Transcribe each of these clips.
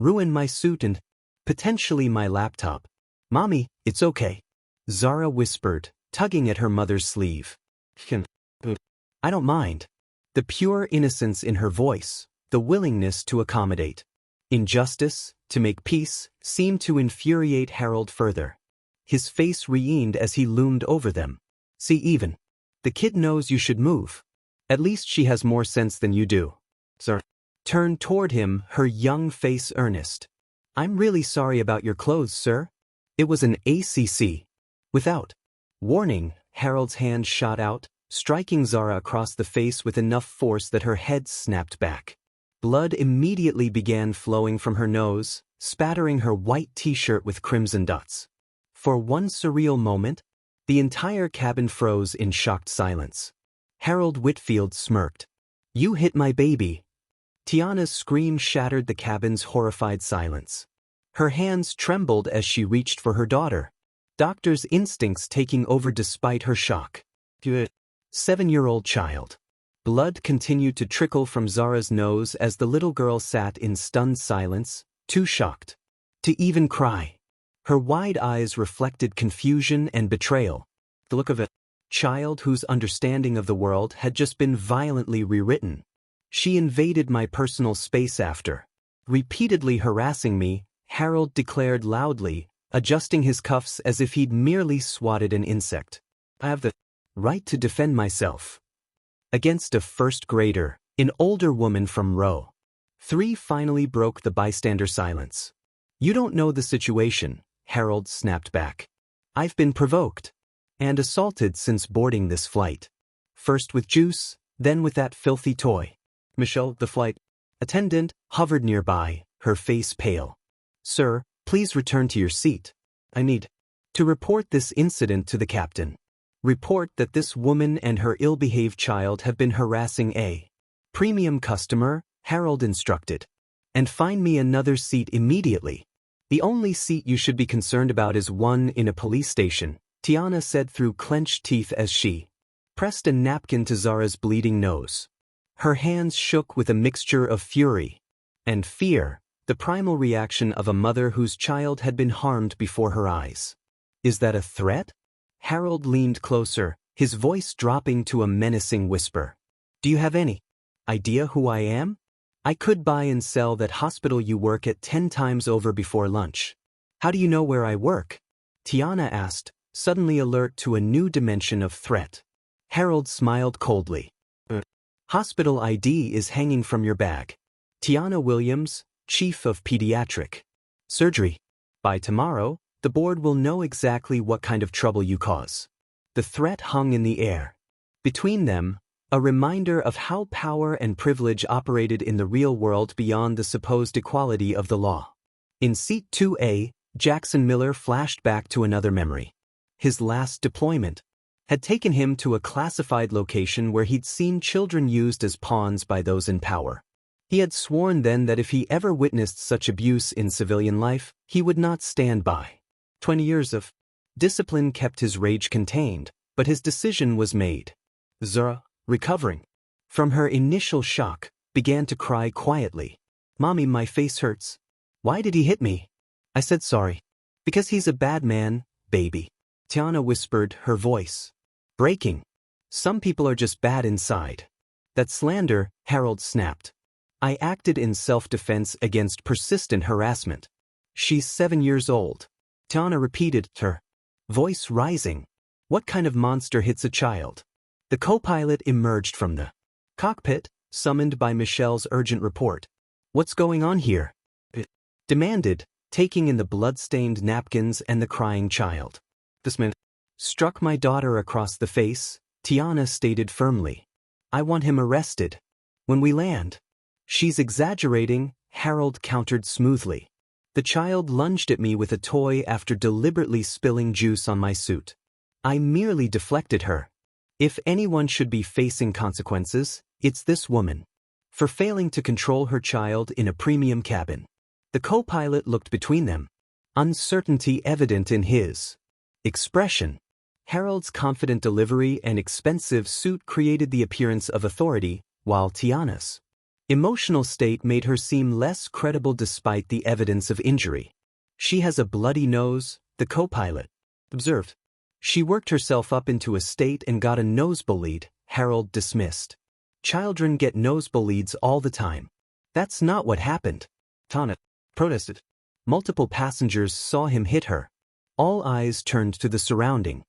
ruin my suit and potentially my laptop. Mommy, it's okay, Zara whispered, tugging at her mother's sleeve. I don't mind. The pure innocence in her voice, the willingness to accommodate. Injustice, to make peace, seemed to infuriate Harold further. His face reined as he loomed over them. See, even the kid knows you should move. At least she has more sense than you do. Sir. Turned toward him, her young face earnest. I'm really sorry about your clothes, sir. It was an ACC. Without warning, Harold's hand shot out, striking Zara across the face with enough force that her head snapped back. Blood immediately began flowing from her nose, spattering her white t-shirt with crimson dots. For one surreal moment, the entire cabin froze in shocked silence. Harold Whitfield smirked. You hit my baby. Tiana's scream shattered the cabin's horrified silence. Her hands trembled as she reached for her daughter, doctor's instincts taking over despite her shock. 7-year-old child. Blood continued to trickle from Zara's nose as the little girl sat in stunned silence, too shocked to even cry. Her wide eyes reflected confusion and betrayal, the look of a child whose understanding of the world had just been violently rewritten. She invaded my personal space after repeatedly harassing me, Harold declared loudly, adjusting his cuffs as if he'd merely swatted an insect. I have the right to defend myself. Against a first grader, an older woman from row 3 finally broke the bystander silence. You don't know the situation, Harold snapped back. I've been provoked and assaulted since boarding this flight. First with juice, then with that filthy toy. Michelle, the flight attendant, hovered nearby, her face pale. Sir, please return to your seat. I need to report this incident to the captain. Report that this woman and her ill-behaved child have been harassing a premium customer, Harold instructed. And find me another seat immediately. The only seat you should be concerned about is one in a police station, Tiana said through clenched teeth as she pressed a napkin to Zara's bleeding nose. Her hands shook with a mixture of fury and fear, the primal reaction of a mother whose child had been harmed before her eyes. Is that a threat? Harold leaned closer, his voice dropping to a menacing whisper. Do you have any idea who I am? I could buy and sell that hospital you work at 10 times over before lunch. How do you know where I work? Tiana asked, suddenly alert to a new dimension of threat. Harold smiled coldly. Hospital ID is hanging from your bag. Tiana Williams, Chief of Pediatric Surgery. By tomorrow, the board will know exactly what kind of trouble you cause. The threat hung in the air. Between them, a reminder of how power and privilege operated in the real world beyond the supposed equality of the law. In seat 2A, Jackson Miller flashed back to another memory. His last deployment had taken him to a classified location where he'd seen children used as pawns by those in power. He had sworn then that if he ever witnessed such abuse in civilian life, he would not stand by. 20 years of discipline kept his rage contained, but his decision was made. Zara, recovering from her initial shock, began to cry quietly. Mommy, my face hurts. Why did he hit me? I said sorry. Because he's a bad man, baby. Tiana whispered, her voice breaking. Some people are just bad inside. That slander, Harold snapped. I acted in self-defense against persistent harassment. She's 7 years old. Tiana repeated, her voice rising. What kind of monster hits a child? The co-pilot emerged from the cockpit, summoned by Michelle's urgent report. What's going on here? It demanded, taking in the blood-stained napkins and the crying child. This man struck my daughter across the face, Tiana stated firmly. I want him arrested. When we land. She's exaggerating, Harold countered smoothly. The child lunged at me with a toy after deliberately spilling juice on my suit. I merely deflected her. If anyone should be facing consequences, it's this woman. For failing to control her child in a premium cabin. The co-pilot looked between them. Uncertainty evident in his expression. Harold's confident delivery and expensive suit created the appearance of authority, while Tiana's emotional state made her seem less credible despite the evidence of injury. She has a bloody nose, the co-pilot observed. She worked herself up into a state and got a nosebleed, Harold dismissed. Children get nosebleeds all the time. That's not what happened. Tana protested. Multiple passengers saw him hit her. All eyes turned to the surrounding.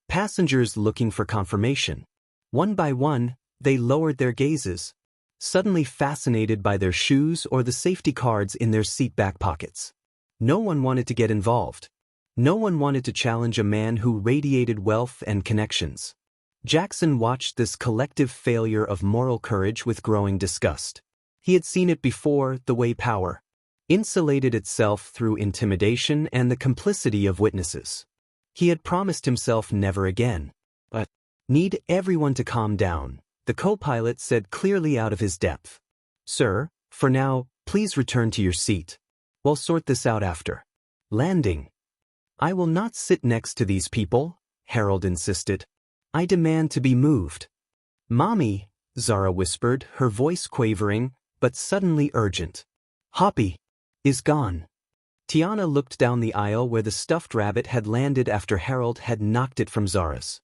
Passengers looking for confirmation. One by one, they lowered their gazes, suddenly fascinated by their shoes or the safety cards in their seat back pockets. No one wanted to get involved. No one wanted to challenge a man who radiated wealth and connections. Jackson watched this collective failure of moral courage with growing disgust. He had seen it before, the way power insulated itself through intimidation and the complicity of witnesses. He had promised himself never again. But need everyone to calm down, the co-pilot said clearly out of his depth. Sir, for now, please return to your seat. We'll sort this out after landing. I will not sit next to these people, Harold insisted. I demand to be moved. Mommy, Zara whispered, her voice quavering, but suddenly urgent. Hoppy is gone. Tiana looked down the aisle where the stuffed rabbit had landed after Harold had knocked it from Zara's.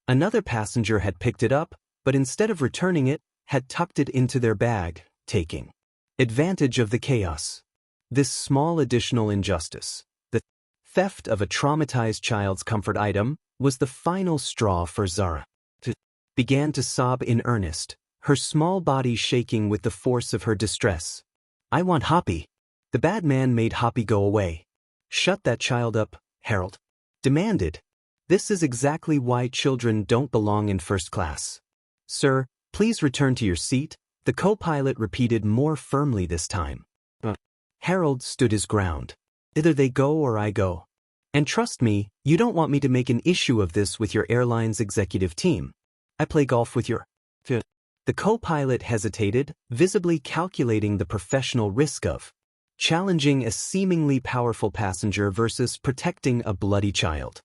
Another passenger had picked it up, but instead of returning it, had tucked it into their bag, taking advantage of the chaos. This small additional injustice, the theft of a traumatized child's comfort item, was the final straw for Zara. Began to sob in earnest, her small body shaking with the force of her distress. I want Hoppy. The bad man made Hoppy go away. Shut that child up, Harold demanded. This is exactly why children don't belong in first class. Sir, please return to your seat, the co-pilot repeated more firmly this time. Harold stood his ground. Either they go or I go. And trust me, you don't want me to make an issue of this with your airline's executive team. I play golf with your... The co-pilot hesitated, visibly calculating the professional risk of challenging a seemingly powerful passenger versus protecting a bloody child.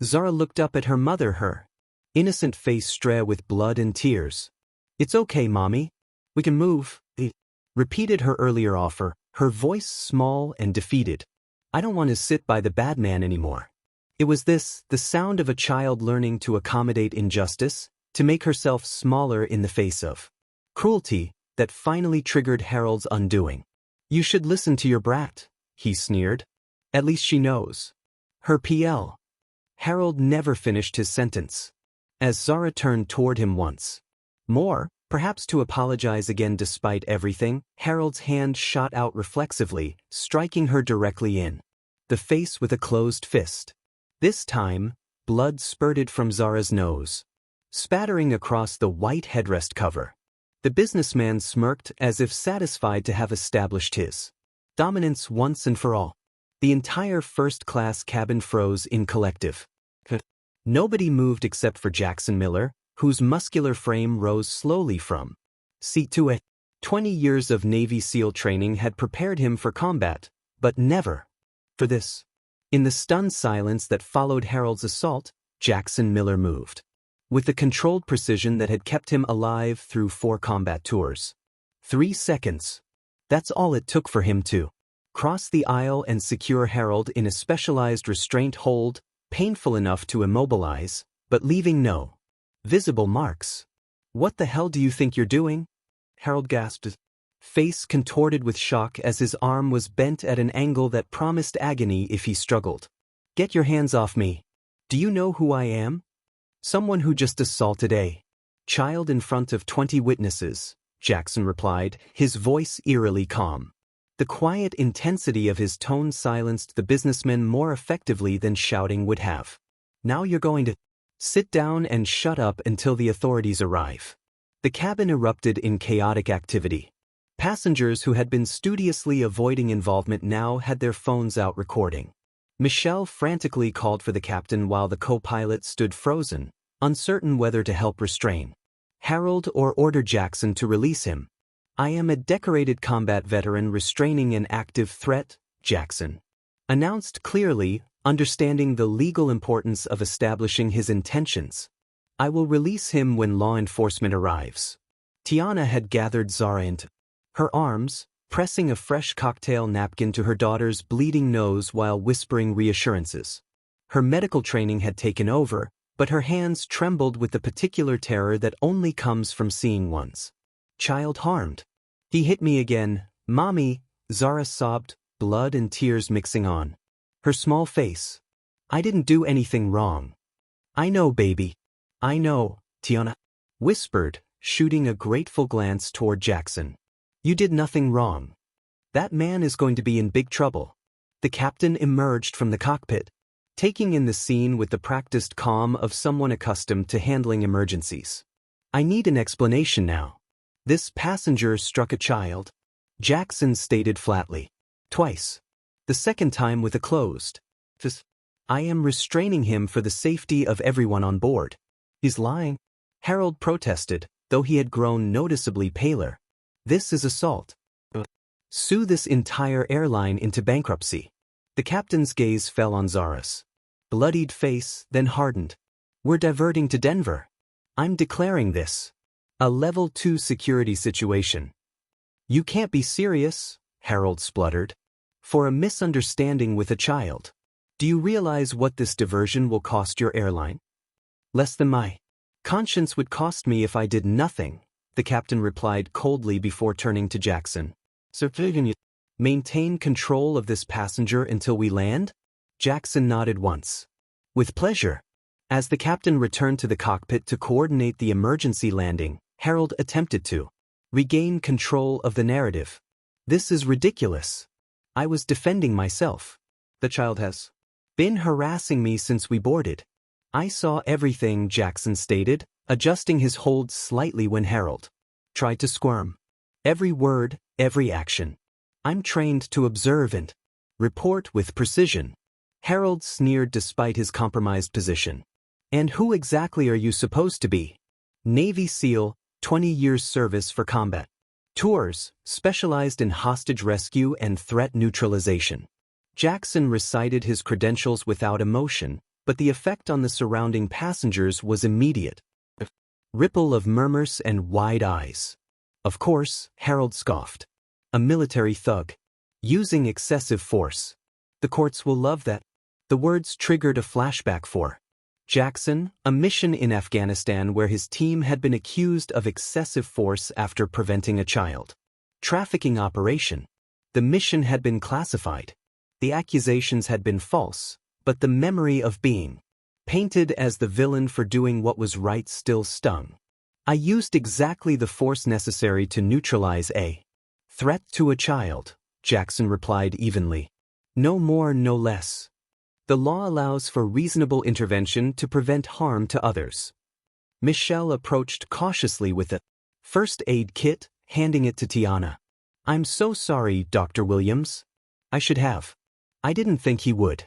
Zara looked up at her mother, her innocent face strewn with blood and tears. It's okay, Mommy. We can move. Repeated her earlier offer, her voice small and defeated. I don't want to sit by the bad man anymore. It was this, the sound of a child learning to accommodate injustice, to make herself smaller in the face of cruelty, that finally triggered Harold's undoing. You should listen to your brat, he sneered. At least she knows. Her PL. Harold never finished his sentence. As Zara turned toward him once more, perhaps to apologize again despite everything, Harold's hand shot out reflexively, striking her directly in the face with a closed fist. This time, blood spurted from Zara's nose, spattering across the white headrest cover. The businessman smirked as if satisfied to have established his dominance once and for all. The entire first-class cabin froze in collective. Nobody moved except for Jackson Miller, whose muscular frame rose slowly from seat to it. 20 years of Navy SEAL training had prepared him for combat, but never for this. In the stunned silence that followed Harold's assault, Jackson Miller moved with the controlled precision that had kept him alive through 4 combat tours. 3 seconds. That's all it took for him to cross the aisle and secure Harold in a specialized restraint hold, painful enough to immobilize, but leaving no visible marks. What the hell do you think you're doing? Harold gasped, face contorted with shock as his arm was bent at an angle that promised agony if he struggled. Get your hands off me. Do you know who I am? Someone who just assaulted a child in front of 20 witnesses, Jackson replied, his voice eerily calm. The quiet intensity of his tone silenced the businessman more effectively than shouting would have. Now you're going to sit down and shut up until the authorities arrive. The cabin erupted in chaotic activity. Passengers who had been studiously avoiding involvement now had their phones out recording. Michelle frantically called for the captain while the co-pilot stood frozen, uncertain whether to help restrain Harold or order Jackson to release him. I am a decorated combat veteran restraining an active threat, Jackson announced clearly, understanding the legal importance of establishing his intentions. I will release him when law enforcement arrives. Tiana had gathered Zara into her arms, pressing a fresh cocktail napkin to her daughter's bleeding nose while whispering reassurances. Her medical training had taken over, but her hands trembled with the particular terror that only comes from seeing one's child harmed. He hit me again, Mommy, Zara sobbed, blood and tears mixing on her small face. I didn't do anything wrong. I know, baby. I know, Tiana whispered, shooting a grateful glance toward Jackson. You did nothing wrong. That man is going to be in big trouble. The captain emerged from the cockpit, taking in the scene with the practiced calm of someone accustomed to handling emergencies. I need an explanation now. This passenger struck a child, Jackson stated flatly. Twice. The second time with a closed fist. I am restraining him for the safety of everyone on board. He's lying, Harold protested, though he had grown noticeably paler. This is assault. Sue this entire airline into bankruptcy. The captain's gaze fell on Zara's bloodied face, then hardened. We're diverting to Denver. I'm declaring this a level 2 security situation. You can't be serious, Harold spluttered. For a misunderstanding with a child. Do you realize what this diversion will cost your airline? Less than my conscience would cost me if I did nothing, the captain replied coldly before turning to Jackson. So can you maintain control of this passenger until we land? Jackson nodded once. With pleasure. As the captain returned to the cockpit to coordinate the emergency landing, Harold attempted to regain control of the narrative. This is ridiculous. I was defending myself. The child has been harassing me since we boarded. I saw everything, Jackson stated, adjusting his hold slightly when Harold tried to squirm. Every word, every action. I'm trained to observe and report with precision. Harold sneered despite his compromised position. And who exactly are you supposed to be? Navy SEAL, 20 years service for combat tours, specialized in hostage rescue and threat neutralization. Jackson recited his credentials without emotion, but the effect on the surrounding passengers was immediate. Ripple of murmurs and wide eyes. Of course, Harold scoffed. A military thug. Using excessive force. The courts will love that. The words triggered a flashback for Jackson, a mission in Afghanistan where his team had been accused of excessive force after preventing a child trafficking operation. The mission had been classified. The accusations had been false, but the memory of being painted as the villain for doing what was right still stung. I used exactly the force necessary to neutralize a threat to a child, Jackson replied evenly. No more, no less. The law allows for reasonable intervention to prevent harm to others. Michelle approached cautiously with a first aid kit, handing it to Tiana. I'm so sorry, Dr. Williams. I should have. I didn't think he would.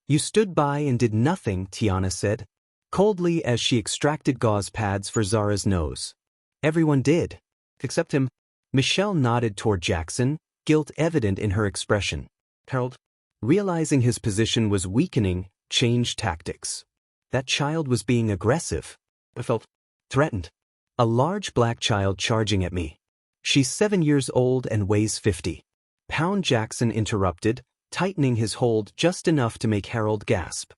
You stood by and did nothing, Tiana said, coldly as she extracted gauze pads for Zara's nose. Everyone did. Except him. Michelle nodded toward Jackson, guilt evident in her expression. Harold, realizing his position was weakening, changed tactics. That child was being aggressive. I felt threatened. A large black child charging at me. She's 7 years old and weighs 50 pounds. Jackson interrupted, tightening his hold just enough to make Harold gasp.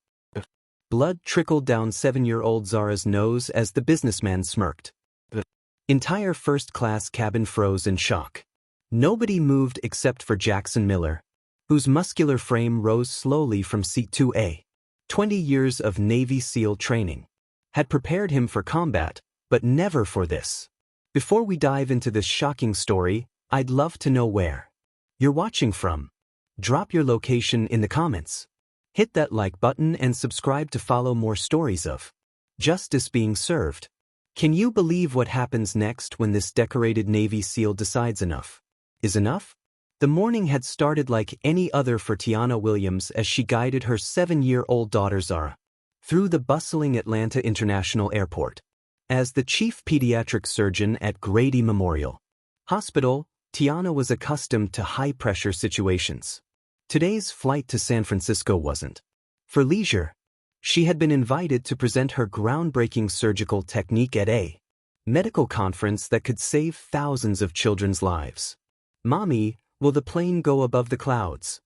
Blood trickled down 7-year-old Zara's nose as the businessman smirked. The entire first-class cabin froze in shock. Nobody moved except for Jackson Miller, whose muscular frame rose slowly from seat 2A. 20 years of Navy SEAL training had prepared him for combat, but never for this. Before we dive into this shocking story, I'd love to know where you're watching from. Drop your location in the comments. Hit that like button and subscribe to follow more stories of justice being served. Can you believe what happens next when this decorated Navy SEAL decides enough is enough? The morning had started like any other for Tiana Williams as she guided her 7-year-old daughter Zara through the bustling Atlanta International Airport. As the chief pediatric surgeon at Grady Memorial Hospital, Tiana was accustomed to high-pressure situations. Today's flight to San Francisco wasn't for leisure. She had been invited to present her groundbreaking surgical technique at a medical conference that could save thousands of children's lives. Mommy, will the plane go above the clouds?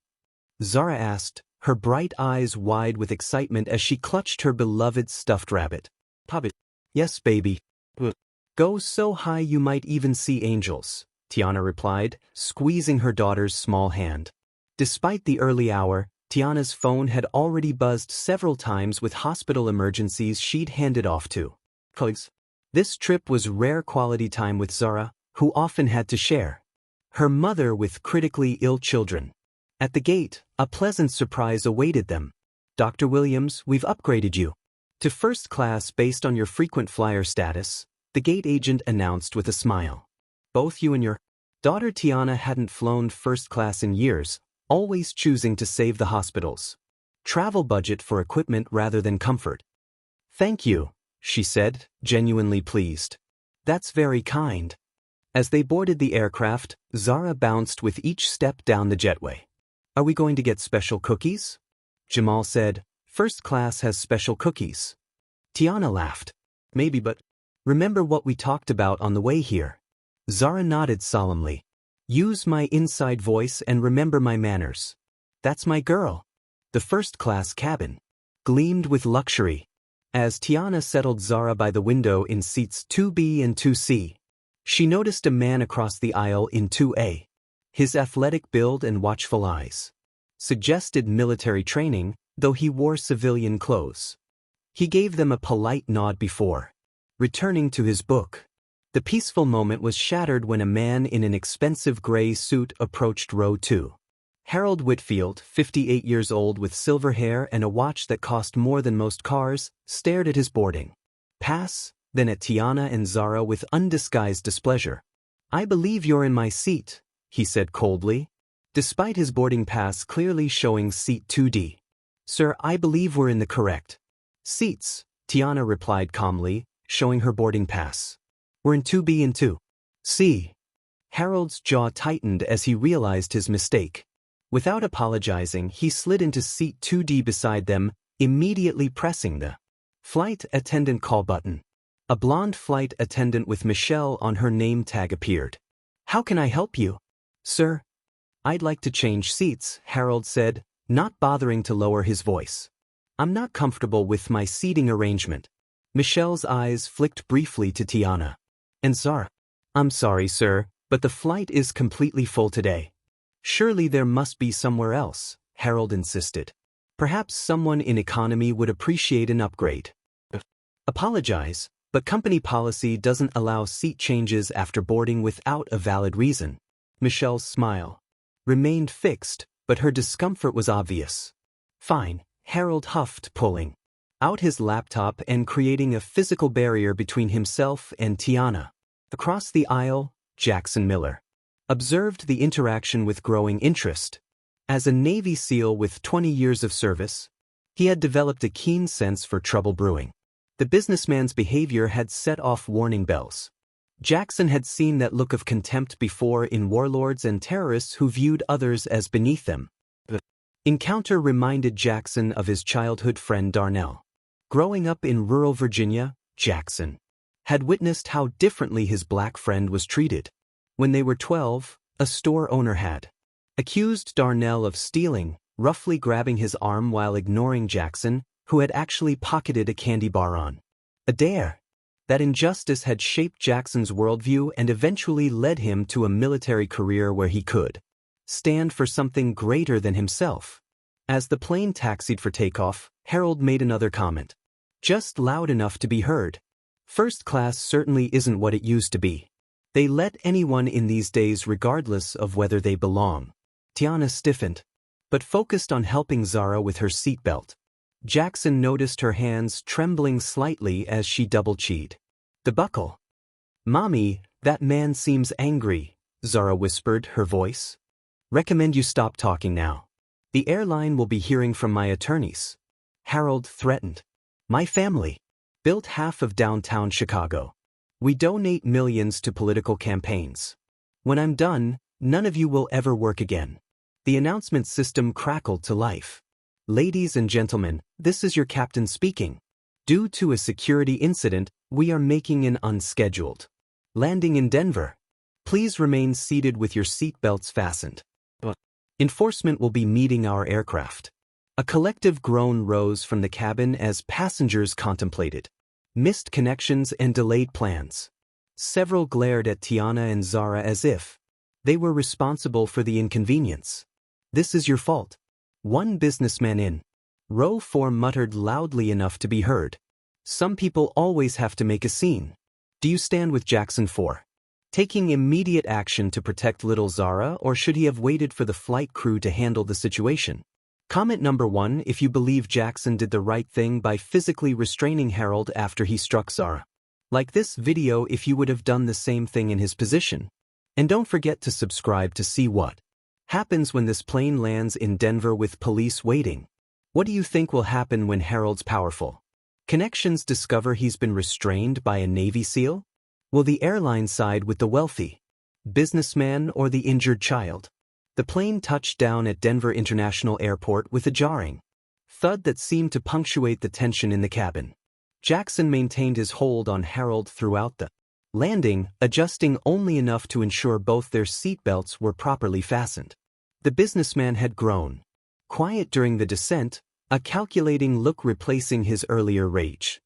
Zara asked, her bright eyes wide with excitement as she clutched her beloved stuffed rabbit. Papa, yes, baby. Go so high you might even see angels, Tiana replied, squeezing her daughter's small hand. Despite the early hour, Tiana's phone had already buzzed several times with hospital emergencies she'd handed off to colleagues. This trip was rare quality time with Zara, who often had to share her mother with critically ill children. At the gate, a pleasant surprise awaited them. Dr. Williams, we've upgraded you to first class based on your frequent flyer status, the gate agent announced with a smile. Both you and your daughter Tiana hadn't flown first class in years, always choosing to save the hospital's travel budget for equipment rather than comfort. Thank you, she said, genuinely pleased. That's very kind. As they boarded the aircraft, Zara bounced with each step down the jetway. Are we going to get special cookies? Jamal said, first class has special cookies. Tiana laughed. Maybe, but remember what we talked about on the way here. Zara nodded solemnly. Use my inside voice and remember my manners. That's my girl. The first-class cabin gleamed with luxury. As Tiana settled Zara by the window in seats 2B and 2C, she noticed a man across the aisle in 2A. His athletic build and watchful eyes suggested military training, though he wore civilian clothes. He gave them a polite nod before returning to his book. The peaceful moment was shattered when a man in an expensive gray suit approached row 2. Harold Whitfield, 58 years old with silver hair and a watch that cost more than most cars, stared at his boarding pass, then at Tiana and Zara with undisguised displeasure. I believe you're in my seat, he said coldly, despite his boarding pass clearly showing seat 2D. Sir, I believe we're in the correct seats, Tiana replied calmly, showing her boarding pass. We're in 2B and 2C. Harold's jaw tightened as he realized his mistake. Without apologizing, he slid into seat 2D beside them, immediately pressing the flight attendant call button. A blonde flight attendant with Michelle on her name tag appeared. How can I help you? Sir, I'd like to change seats, Harold said, not bothering to lower his voice. I'm not comfortable with my seating arrangement. Michelle's eyes flicked briefly to Tiana and Zara. I'm sorry, sir, but the flight is completely full today. Surely there must be somewhere else, Harold insisted. Perhaps someone in economy would appreciate an upgrade. Apologize, but company policy doesn't allow seat changes after boarding without a valid reason. Michelle's smile remained fixed, but her discomfort was obvious. Fine, Harold huffed, pulling out his laptop and creating a physical barrier between himself and Tiana. Across the aisle, Jackson Miller observed the interaction with growing interest. As a Navy SEAL with 20 years of service, he had developed a keen sense for trouble brewing. The businessman's behavior had set off warning bells. Jackson had seen that look of contempt before in warlords and terrorists who viewed others as beneath them. The encounter reminded Jackson of his childhood friend Darnell. Growing up in rural Virginia, Jackson had witnessed how differently his black friend was treated. When they were 12, a store owner had accused Darnell of stealing, roughly grabbing his arm while ignoring Jackson, who had actually pocketed a candy bar on a dare. That injustice had shaped Jackson's worldview and eventually led him to a military career where he could stand for something greater than himself. As the plane taxied for takeoff, Harold made another comment. Just loud enough to be heard. First class certainly isn't what it used to be. They let anyone in these days regardless of whether they belong. Tiana stiffened, but focused on helping Zara with her seatbelt. Jackson noticed her hands trembling slightly as she double-cheeked the buckle. Mommy, that man seems angry, Zara whispered, her voice. Recommend you stop talking now. The airline will be hearing from my attorneys. Harold threatened. My family built half of downtown Chicago. We donate millions to political campaigns. When I'm done, none of you will ever work again. The announcement system crackled to life. Ladies and gentlemen, this is your captain speaking. Due to a security incident, we are making an unscheduled landing in Denver. Please remain seated with your seatbelts fastened. Enforcement will be meeting our aircraft. A collective groan rose from the cabin as passengers contemplated missed connections and delayed plans. Several glared at Tiana and Zara as if they were responsible for the inconvenience. This is your fault. One businessman in row 4 muttered loudly enough to be heard. Some people always have to make a scene. Do you stand with Jackson for taking immediate action to protect little Zara, or should he have waited for the flight crew to handle the situation? Comment number 1 if you believe Jackson did the right thing by physically restraining Harold after he struck Zara. Like this video if you would have done the same thing in his position. And don't forget to subscribe to see what happens when this plane lands in Denver with police waiting. What do you think will happen when Harold's powerful connections discover he's been restrained by a Navy SEAL? Will the airline side with the wealthy businessman or the injured child? The plane touched down at Denver International Airport with a jarring thud that seemed to punctuate the tension in the cabin. Jackson maintained his hold on Harold throughout the landing, adjusting only enough to ensure both their seatbelts were properly fastened. The businessman had grown quiet during the descent, a calculating look replacing his earlier rage.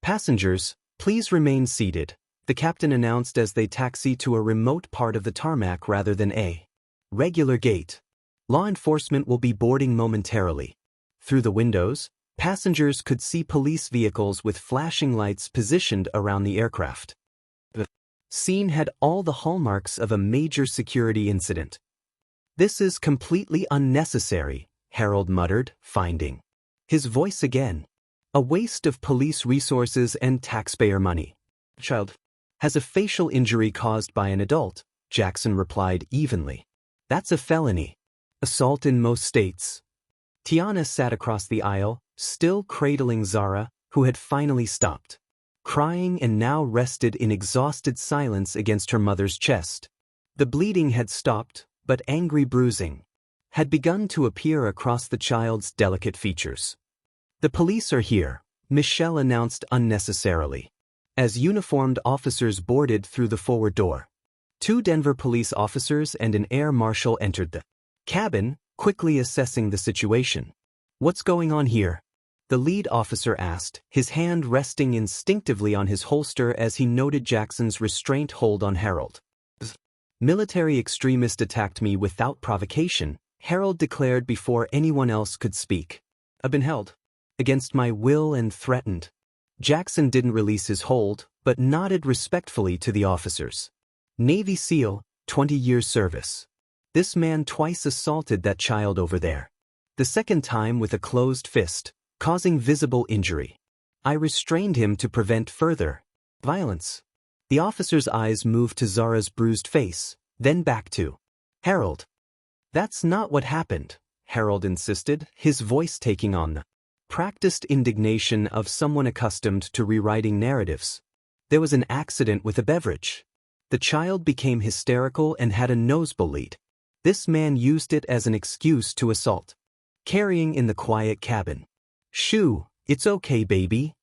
Passengers, please remain seated, the captain announced as they taxied to a remote part of the tarmac rather than a regular gate. Law enforcement will be boarding momentarily. Through the windows, passengers could see police vehicles with flashing lights positioned around the aircraft. The scene had all the hallmarks of a major security incident. This is completely unnecessary, Harold muttered, finding his voice again. A waste of police resources and taxpayer money. Child has a facial injury caused by an adult, Jackson replied evenly. That's a felony. Assault in most states. Tiana sat across the aisle, still cradling Zara, who had finally stopped crying and now rested in exhausted silence against her mother's chest. The bleeding had stopped, but angry bruising had begun to appear across the child's delicate features. The police are here, Michelle announced unnecessarily, as uniformed officers boarded through the forward door. 2 Denver police officers and an air marshal entered the cabin, quickly assessing the situation. What's going on here? The lead officer asked, his hand resting instinctively on his holster as he noted Jackson's restraint hold on Harold. Military extremist attacked me without provocation, Harold declared before anyone else could speak. I've been held against my will and threatened. Jackson didn't release his hold, but nodded respectfully to the officers. Navy SEAL, 20 years service. This man twice assaulted that child over there. The second time with a closed fist, causing visible injury. I restrained him to prevent further violence. The officer's eyes moved to Zara's bruised face, then back to Harold. That's not what happened, Harold insisted, his voice taking on the practiced indignation of someone accustomed to rewriting narratives. There was an accident with a beverage. The child became hysterical and had a nosebleed. This man used it as an excuse to assault. Carrying in the quiet cabin. Shoo, it's okay, baby.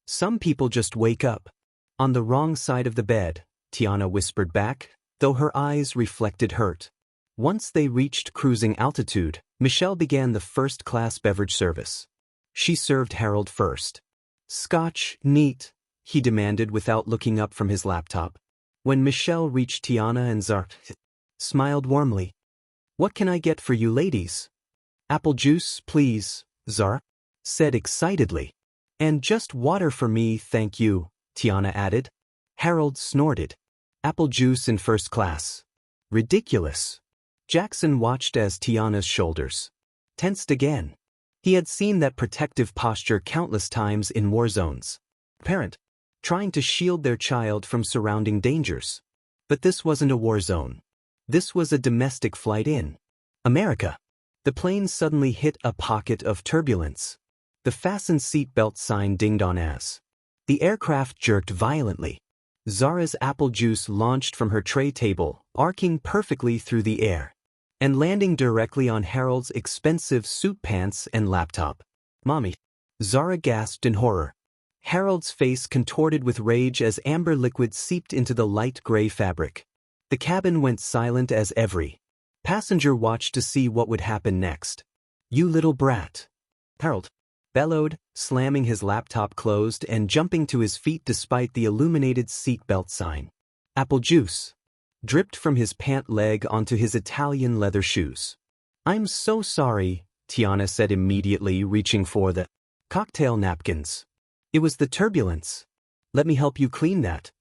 Some people just wake up on the wrong side of the bed, Tiana whispered back, though her eyes reflected hurt. Once they reached cruising altitude, Michelle began the first-class beverage service. She served Harold first. Scotch, neat, he demanded without looking up from his laptop. When Michelle reached Tiana and Zara, smiled warmly. What can I get for you ladies? Apple juice, please, Zara said excitedly. And just water for me, thank you, Tiana added. Harold snorted. Apple juice in first class. Ridiculous. Jackson watched as Tiana's shoulders tensed again. He had seen that protective posture countless times in war zones. Parent trying to shield their child from surrounding dangers. But this wasn't a war zone. This was a domestic flight in America. The plane suddenly hit a pocket of turbulence. The fasten seatbelt sign dinged on as the aircraft jerked violently. Zara's apple juice launched from her tray table, arcing perfectly through the air and landing directly on Harold's expensive suit pants and laptop. Mommy Zara gasped in horror. Harold's face contorted with rage as amber liquid seeped into the light gray fabric. The cabin went silent as every passenger watched to see what would happen next. "You little brat!" Harold bellowed, slamming his laptop closed and jumping to his feet despite the illuminated seatbelt sign. Apple juice dripped from his pant leg onto his Italian leather shoes. "I'm so sorry," Tiana said immediately, reaching for the cocktail napkins. "It was the turbulence. Let me help you clean that."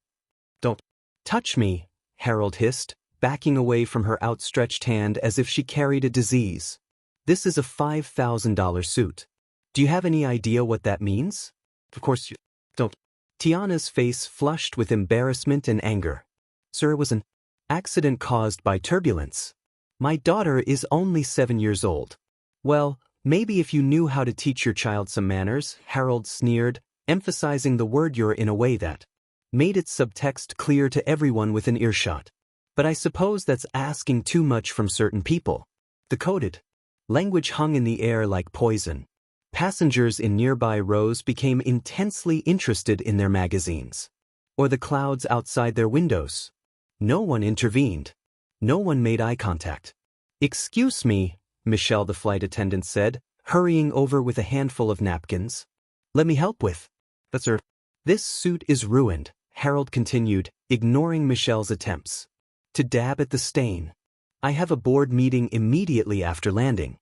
"Don't touch me," Harold hissed, backing away from her outstretched hand as if she carried a disease. "This is a $5,000 suit. Do you have any idea what that means?" "Of course you don't." Tiana's face flushed with embarrassment and anger. "Sir, it was an accident caused by turbulence. My daughter is only 7 years old." "Well, maybe if you knew how to teach your child some manners," Harold sneered, emphasizing the word "you're" in a way that made its subtext clear to everyone within earshot. "But I suppose that's asking too much from certain people." The coded language hung in the air like poison. Passengers in nearby rows became intensely interested in their magazines or the clouds outside their windows. No one intervened. No one made eye contact. "Excuse me," Michelle the flight attendant said, hurrying over with a handful of napkins. "Let me help with." "That's her." "This suit is ruined," Harold continued, ignoring Michelle's attempts to dab at the stain. "I have a board meeting immediately after landing."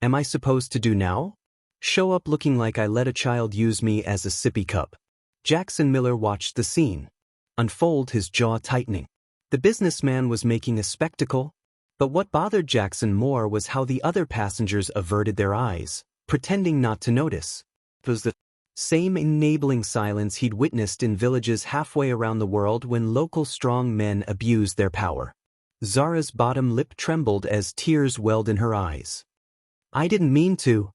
"Am I supposed to do now? Show up looking like I let a child use me as a sippy cup?" Jackson Miller watched the scene unfold, his jaw tightening. The businessman was making a spectacle, but what bothered Jackson more was how the other passengers averted their eyes, pretending not to notice. It was the same enabling silence he'd witnessed in villages halfway around the world when local strong men abused their power. Zara's bottom lip trembled as tears welled in her eyes. "I didn't mean to,"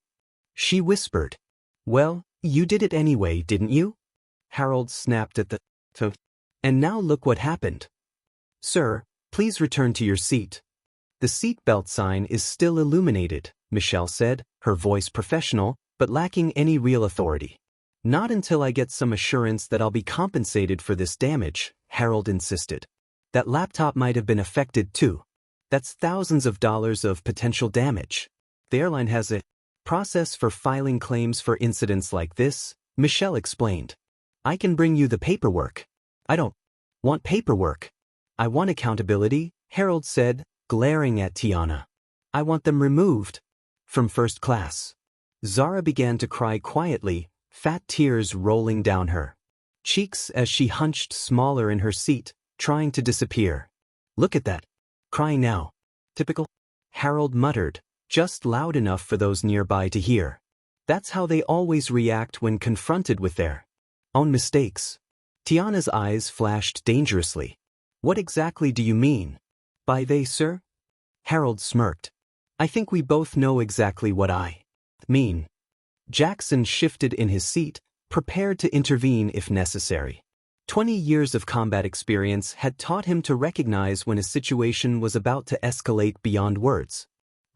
she whispered. "Well, you did it anyway, didn't you?" Harold snapped at the "So, and now look what happened." "Sir, please return to your seat." "The seatbelt sign is still illuminated," Michelle said, her voice professional, but lacking any real authority. "Not until I get some assurance that I'll be compensated for this damage," Harold insisted. "That laptop might have been affected too. That's thousands of dollars of potential damage. The airline has a process for filing claims for incidents like this," Michelle explained. "I can bring you the paperwork." "I don't want paperwork. I want accountability," Harold said, glaring at Tiana. "I want them removed from first class." Zara began to cry quietly, fat tears rolling down her cheeks as she hunched smaller in her seat, trying to disappear. "Look at that. Crying now. Typical," Harold muttered, just loud enough for those nearby to hear. "That's how they always react when confronted with their own mistakes." Tiana's eyes flashed dangerously. "What exactly do you mean by they, sir?" Harold smirked. "I think we both know exactly what I mean." Jackson shifted in his seat, prepared to intervene if necessary. 20 years of combat experience had taught him to recognize when a situation was about to escalate beyond words.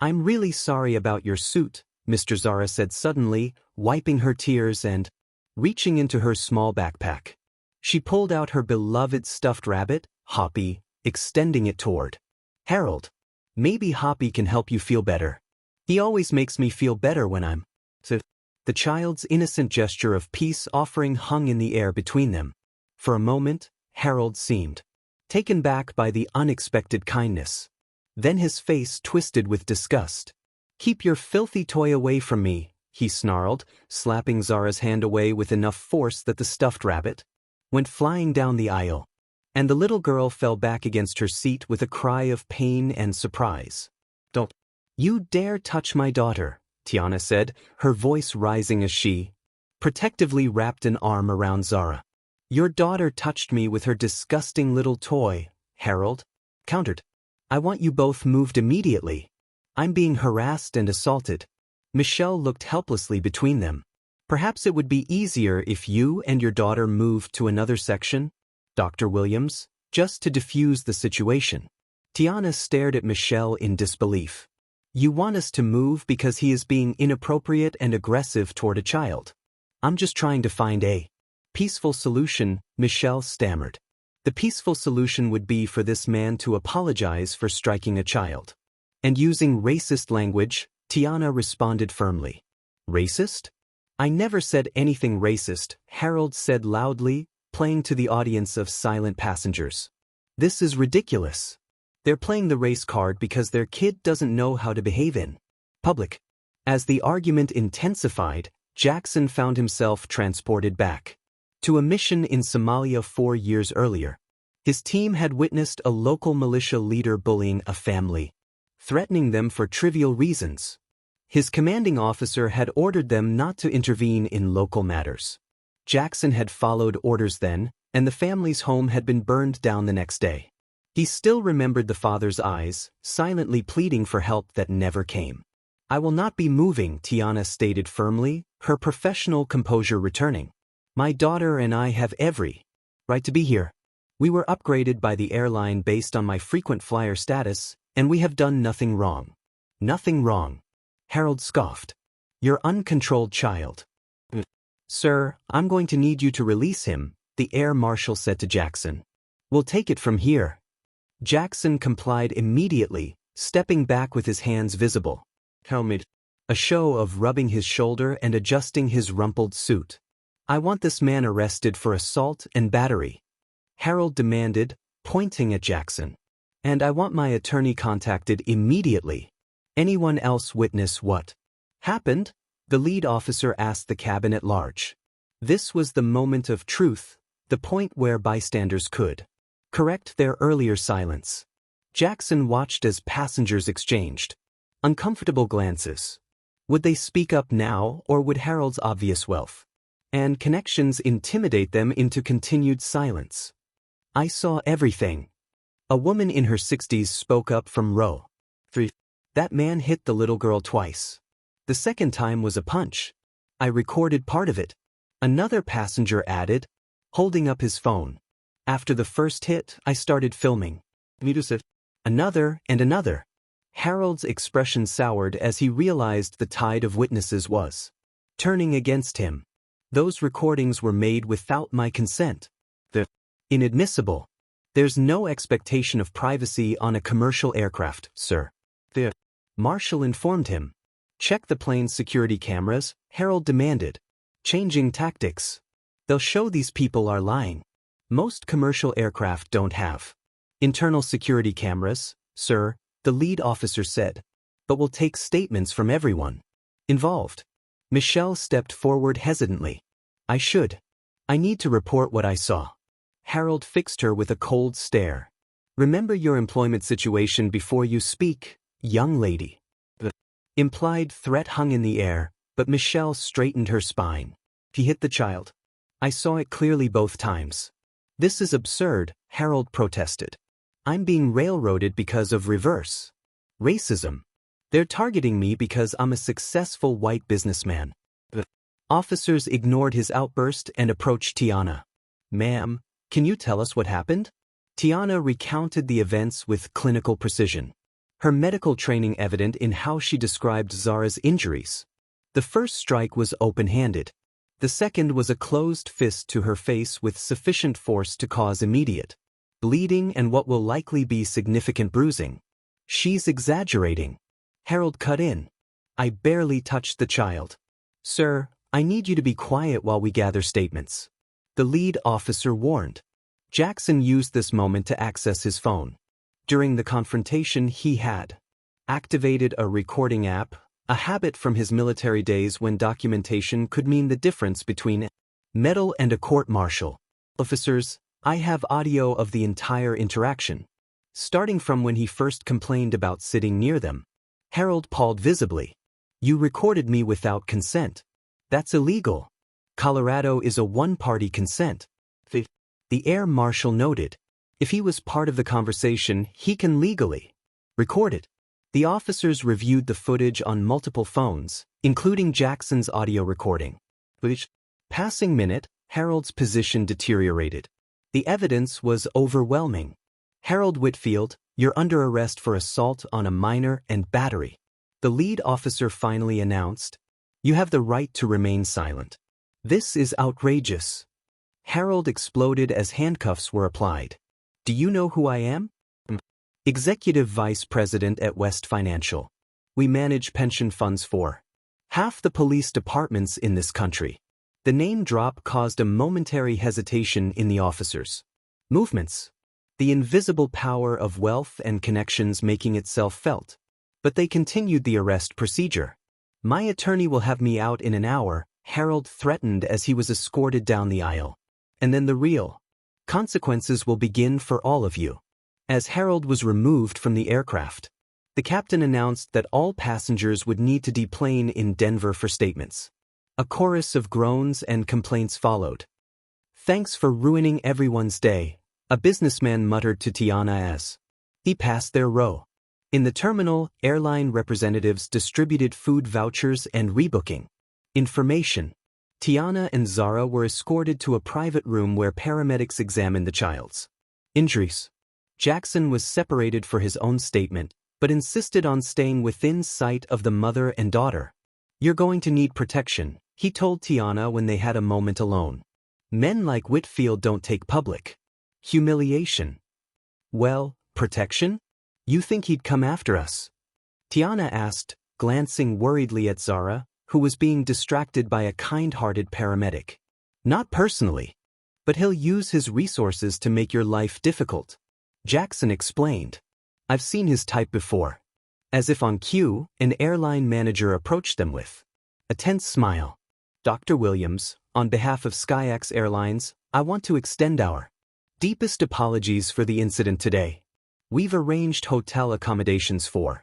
"I'm really sorry about your suit," Mr. Zara said suddenly, wiping her tears and reaching into her small backpack. She pulled out her beloved stuffed rabbit, Hoppy, extending it toward Harold. "Maybe Hoppy can help you feel better. He always makes me feel better when I'm so." The child's innocent gesture of peace offering hung in the air between them. For a moment, Harold seemed taken back by the unexpected kindness. Then his face twisted with disgust. "Keep your filthy toy away from me," he snarled, slapping Zara's hand away with enough force that the stuffed rabbit went flying down the aisle, and the little girl fell back against her seat with a cry of pain and surprise. "Don't you dare touch my daughter," Tiana said, her voice rising as she protectively wrapped an arm around Zara. "Your daughter touched me with her disgusting little toy," Harold countered. "I want you both moved immediately. I'm being harassed and assaulted." Michelle looked helplessly between them. "Perhaps it would be easier if you and your daughter moved to another section, Dr. Williams, just to diffuse the situation." Tiana stared at Michelle in disbelief. You want us to move because he is being inappropriate and aggressive toward a child. I'm just trying to find a peaceful solution, Michelle stammered. The peaceful solution would be for this man to apologize for striking a child. And using racist language, Tiana responded firmly. Racist? I never said anything racist, Harold said loudly, playing to the audience of silent passengers. This is ridiculous. They're playing the race card because their kid doesn't know how to behave in public. As the argument intensified, Jackson found himself transported back to a mission in Somalia 4 years earlier. His team had witnessed a local militia leader bullying a family, threatening them for trivial reasons. His commanding officer had ordered them not to intervene in local matters. Jackson had followed orders then, and the family's home had been burned down the next day. He still remembered the father's eyes, silently pleading for help that never came. I will not be moving, Tiana stated firmly, her professional composure returning. My daughter and I have every right to be here. We were upgraded by the airline based on my frequent flyer status, and we have done nothing wrong. Nothing wrong. Harold scoffed. Your uncontrolled child. Sir, I'm going to need you to release him, the air marshal said to Jackson. We'll take it from here. Jackson complied immediately, stepping back with his hands visible. Helmet. A show of rubbing his shoulder and adjusting his rumpled suit. I want this man arrested for assault and battery. Harold demanded, pointing at Jackson. And I want my attorney contacted immediately. Anyone else witness what happened? The lead officer asked the cabin at large. This was the moment of truth, the point where bystanders could correct their earlier silence. Jackson watched as passengers exchanged uncomfortable glances. Would they speak up now, or would Harold's obvious wealth and connections intimidate them into continued silence? I saw everything. A woman in her 60s spoke up from row 3. That man hit the little girl twice. The second time was a punch. I recorded part of it. Another passenger added, holding up his phone. After the first hit, I started filming. Another and another. Harold's expression soured as he realized the tide of witnesses was turning against him. Those recordings were made without my consent. They're inadmissible. There's no expectation of privacy on a commercial aircraft, sir. The marshal informed him. Check the plane's security cameras, Harold demanded. Changing tactics. They'll show these people are lying. Most commercial aircraft don't have internal security cameras, sir, the lead officer said. But we'll take statements from everyone involved. Michelle stepped forward hesitantly. I need to report what I saw. Harold fixed her with a cold stare. Remember your employment situation before you speak, young lady. The implied threat hung in the air, but Michelle straightened her spine. He hit the child. I saw it clearly both times. This is absurd, Harold protested. I'm being railroaded because of reverse racism. They're targeting me because I'm a successful white businessman. The officers ignored his outburst and approached Tiana. Ma'am, can you tell us what happened? Tiana recounted the events with clinical precision. Her medical training evident in how she described Zara's injuries. The first strike was open-handed. The second was a closed fist to her face with sufficient force to cause immediate bleeding and what will likely be significant bruising. She's exaggerating. Harold cut in. I barely touched the child. Sir, I need you to be quiet while we gather statements. The lead officer warned. Jackson used this moment to access his phone. During the confrontation he had activated a recording app, a habit from his military days when documentation could mean the difference between medal and a court-martial. Officers, I have audio of the entire interaction, starting from when he first complained about sitting near them. Harold paused visibly. You recorded me without consent. That's illegal. Colorado is a one-party consent. The air marshal noted. If he was part of the conversation, he can legally record it. The officers reviewed the footage on multiple phones, including Jackson's audio recording. Passing minute, Harold's position deteriorated. The evidence was overwhelming. Harold Whitfield, you're under arrest for assault on a minor and battery. The lead officer finally announced, "You have the right to remain silent." "This is outrageous." Harold exploded as handcuffs were applied. "Do you know who I am?" "Executive Vice President at West Financial. We manage pension funds for half the police departments in this country." The name drop caused a momentary hesitation in the officers' movements, the invisible power of wealth and connections making itself felt. But they continued the arrest procedure. "My attorney will have me out in an hour," Harold threatened as he was escorted down the aisle. "And then the real consequences will begin for all of you." As Harold was removed from the aircraft, the captain announced that all passengers would need to deplane in Denver for statements. A chorus of groans and complaints followed. "Thanks for ruining everyone's day," a businessman muttered to Tiana as he passed their row. In the terminal, airline representatives distributed food vouchers and rebooking information. Tiana and Zara were escorted to a private room where paramedics examined the child's injuries. Jackson was separated for his own statement, but insisted on staying within sight of the mother and daughter. "You're going to need protection," he told Tiana when they had a moment alone. "Men like Whitfield don't take public humiliation." "Well, protection? You think he'd come after us?" Tiana asked, glancing worriedly at Zara, who was being distracted by a kind-hearted paramedic. "Not personally. But he'll use his resources to make your life difficult," Jackson explained. "I've seen his type before." As if on cue, an airline manager approached them with a tense smile. "Dr. Williams, on behalf of SkyX Airlines, I want to extend our deepest apologies for the incident today. We've arranged hotel accommodations for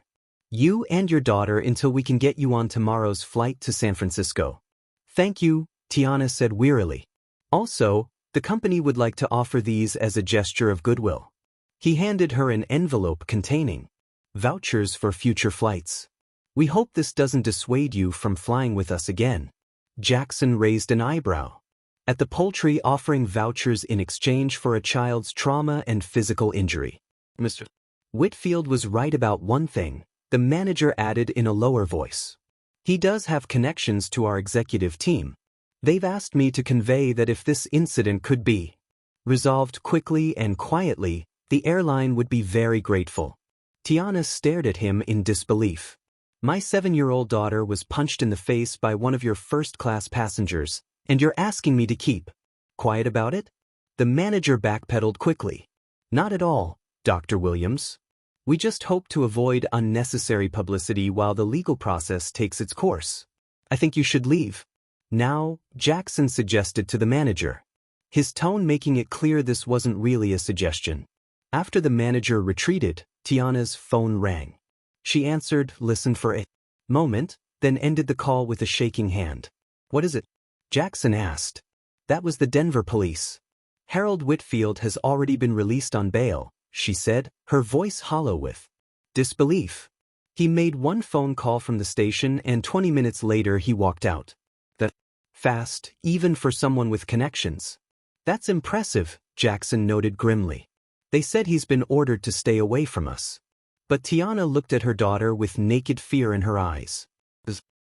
you and your daughter until we can get you on tomorrow's flight to San Francisco." "Thank you," Tiana said wearily. "Also, the company would like to offer these as a gesture of goodwill." He handed her an envelope containing vouchers for future flights. "We hope this doesn't dissuade you from flying with us again." Jackson raised an eyebrow at the poultry offering vouchers in exchange for a child's trauma and physical injury. "Mr. Whitfield was right about one thing," the manager added in a lower voice. "He does have connections to our executive team. They've asked me to convey that if this incident could be resolved quickly and quietly, the airline would be very grateful." Tiana stared at him in disbelief. "My 7-year-old daughter was punched in the face by one of your first-class passengers, and you're asking me to keep quiet about it?" The manager backpedaled quickly. "Not at all, Dr. Williams. We just hope to avoid unnecessary publicity while the legal process takes its course. I think you should leave now," Jackson suggested to the manager, his tone making it clear this wasn't really a suggestion. After the manager retreated, Tiana's phone rang. She answered, listened for a moment, then ended the call with a shaking hand. "What is it?" Jackson asked. "That was the Denver police. Harold Whitfield has already been released on bail," she said, her voice hollow with disbelief. "He made one phone call from the station and 20 minutes later he walked out. That fast, even for someone with connections." "That's impressive," Jackson noted grimly. "They said he's been ordered to stay away from us." But Tiana looked at her daughter with naked fear in her eyes.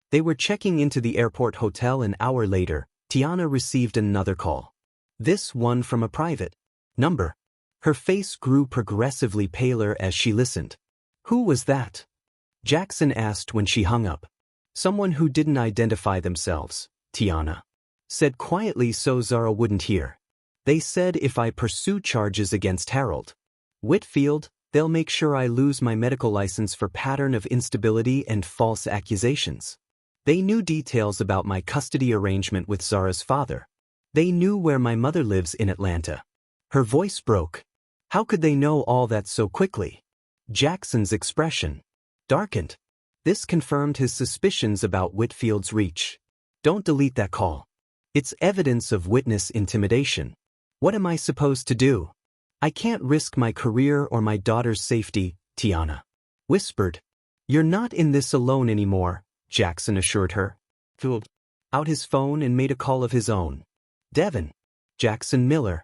They were checking into the airport hotel an hour later. Tiana received another call. This one from a private number. Her face grew progressively paler as she listened. "Who was that?" Jackson asked when she hung up. "Someone who didn't identify themselves," Tiana said quietly so Zara wouldn't hear. "They said if I pursue charges against Harold Whitfield, they'll make sure I lose my medical license for pattern of instability and false accusations. They knew details about my custody arrangement with Zara's father. They knew where my mother lives in Atlanta." Her voice broke. How could they know all that so quickly? Jackson's expression darkened. This confirmed his suspicions about Whitfield's reach. "Don't delete that call. It's evidence of witness intimidation." "What am I supposed to do?" "I can't risk my career or my daughter's safety," Tiana whispered. "You're not in this alone anymore," Jackson assured her. Pulled out his phone and made a call of his own. "Devin. Jackson Miller.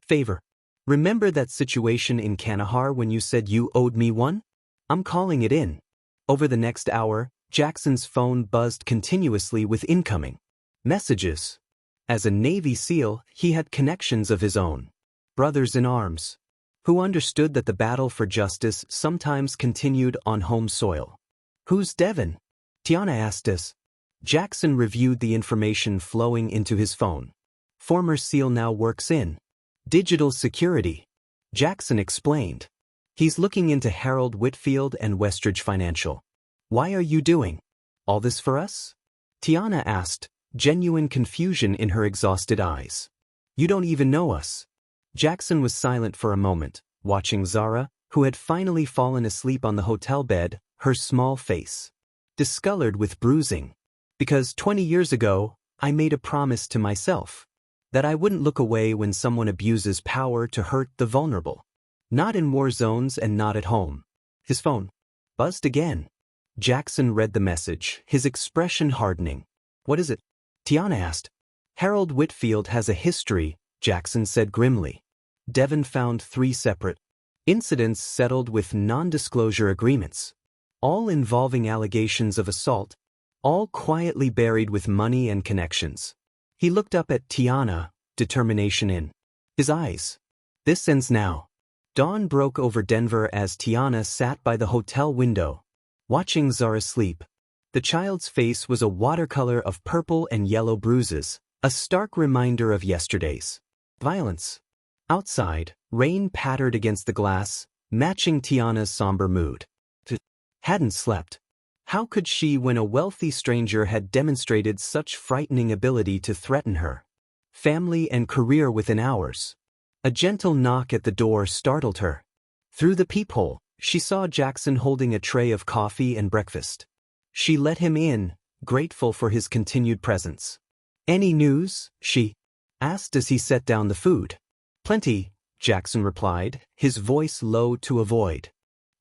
Favor. Remember that situation in Kandahar when you said you owed me one? I'm calling it in. Over the next hour, Jackson's phone buzzed continuously with incoming messages. As a Navy SEAL, he had connections of his own. Brothers in arms, who understood that the battle for justice sometimes continued on home soil. "Who's Devin?" Tiana asked us. Jackson reviewed the information flowing into his phone. "Former SEAL now works in digital security," Jackson explained. "He's looking into Harold Whitfield and Westridge Financial." "Why are you doing all this for us?" Tiana asked, genuine confusion in her exhausted eyes. "You don't even know us." Jackson was silent for a moment, watching Zara, who had finally fallen asleep on the hotel bed, her small face discolored with bruising. "Because 20 years ago, I made a promise to myself that I wouldn't look away when someone abuses power to hurt the vulnerable. Not in war zones and not at home." His phone buzzed again. Jackson read the message, his expression hardening. "What is it?" Tiana asked. "Harold Whitfield has a history," Jackson said grimly. Devin found 3 separate incidents settled with non-disclosure agreements, all involving allegations of assault, all quietly buried with money and connections. He looked up at Tiana, determination in his eyes. "This ends now." Dawn broke over Denver as Tiana sat by the hotel window, watching Zara sleep. The child's face was a watercolor of purple and yellow bruises, a stark reminder of yesterday's violence. Outside, rain pattered against the glass, matching Tiana's somber mood. Hadn't slept. How could she when a wealthy stranger had demonstrated such frightening ability to threaten her family and career within hours? A gentle knock at the door startled her. Through the peephole, she saw Jackson holding a tray of coffee and breakfast. She let him in, grateful for his continued presence. "Any news?" she asked as he set down the food. "Plenty," Jackson replied, his voice low to avoid.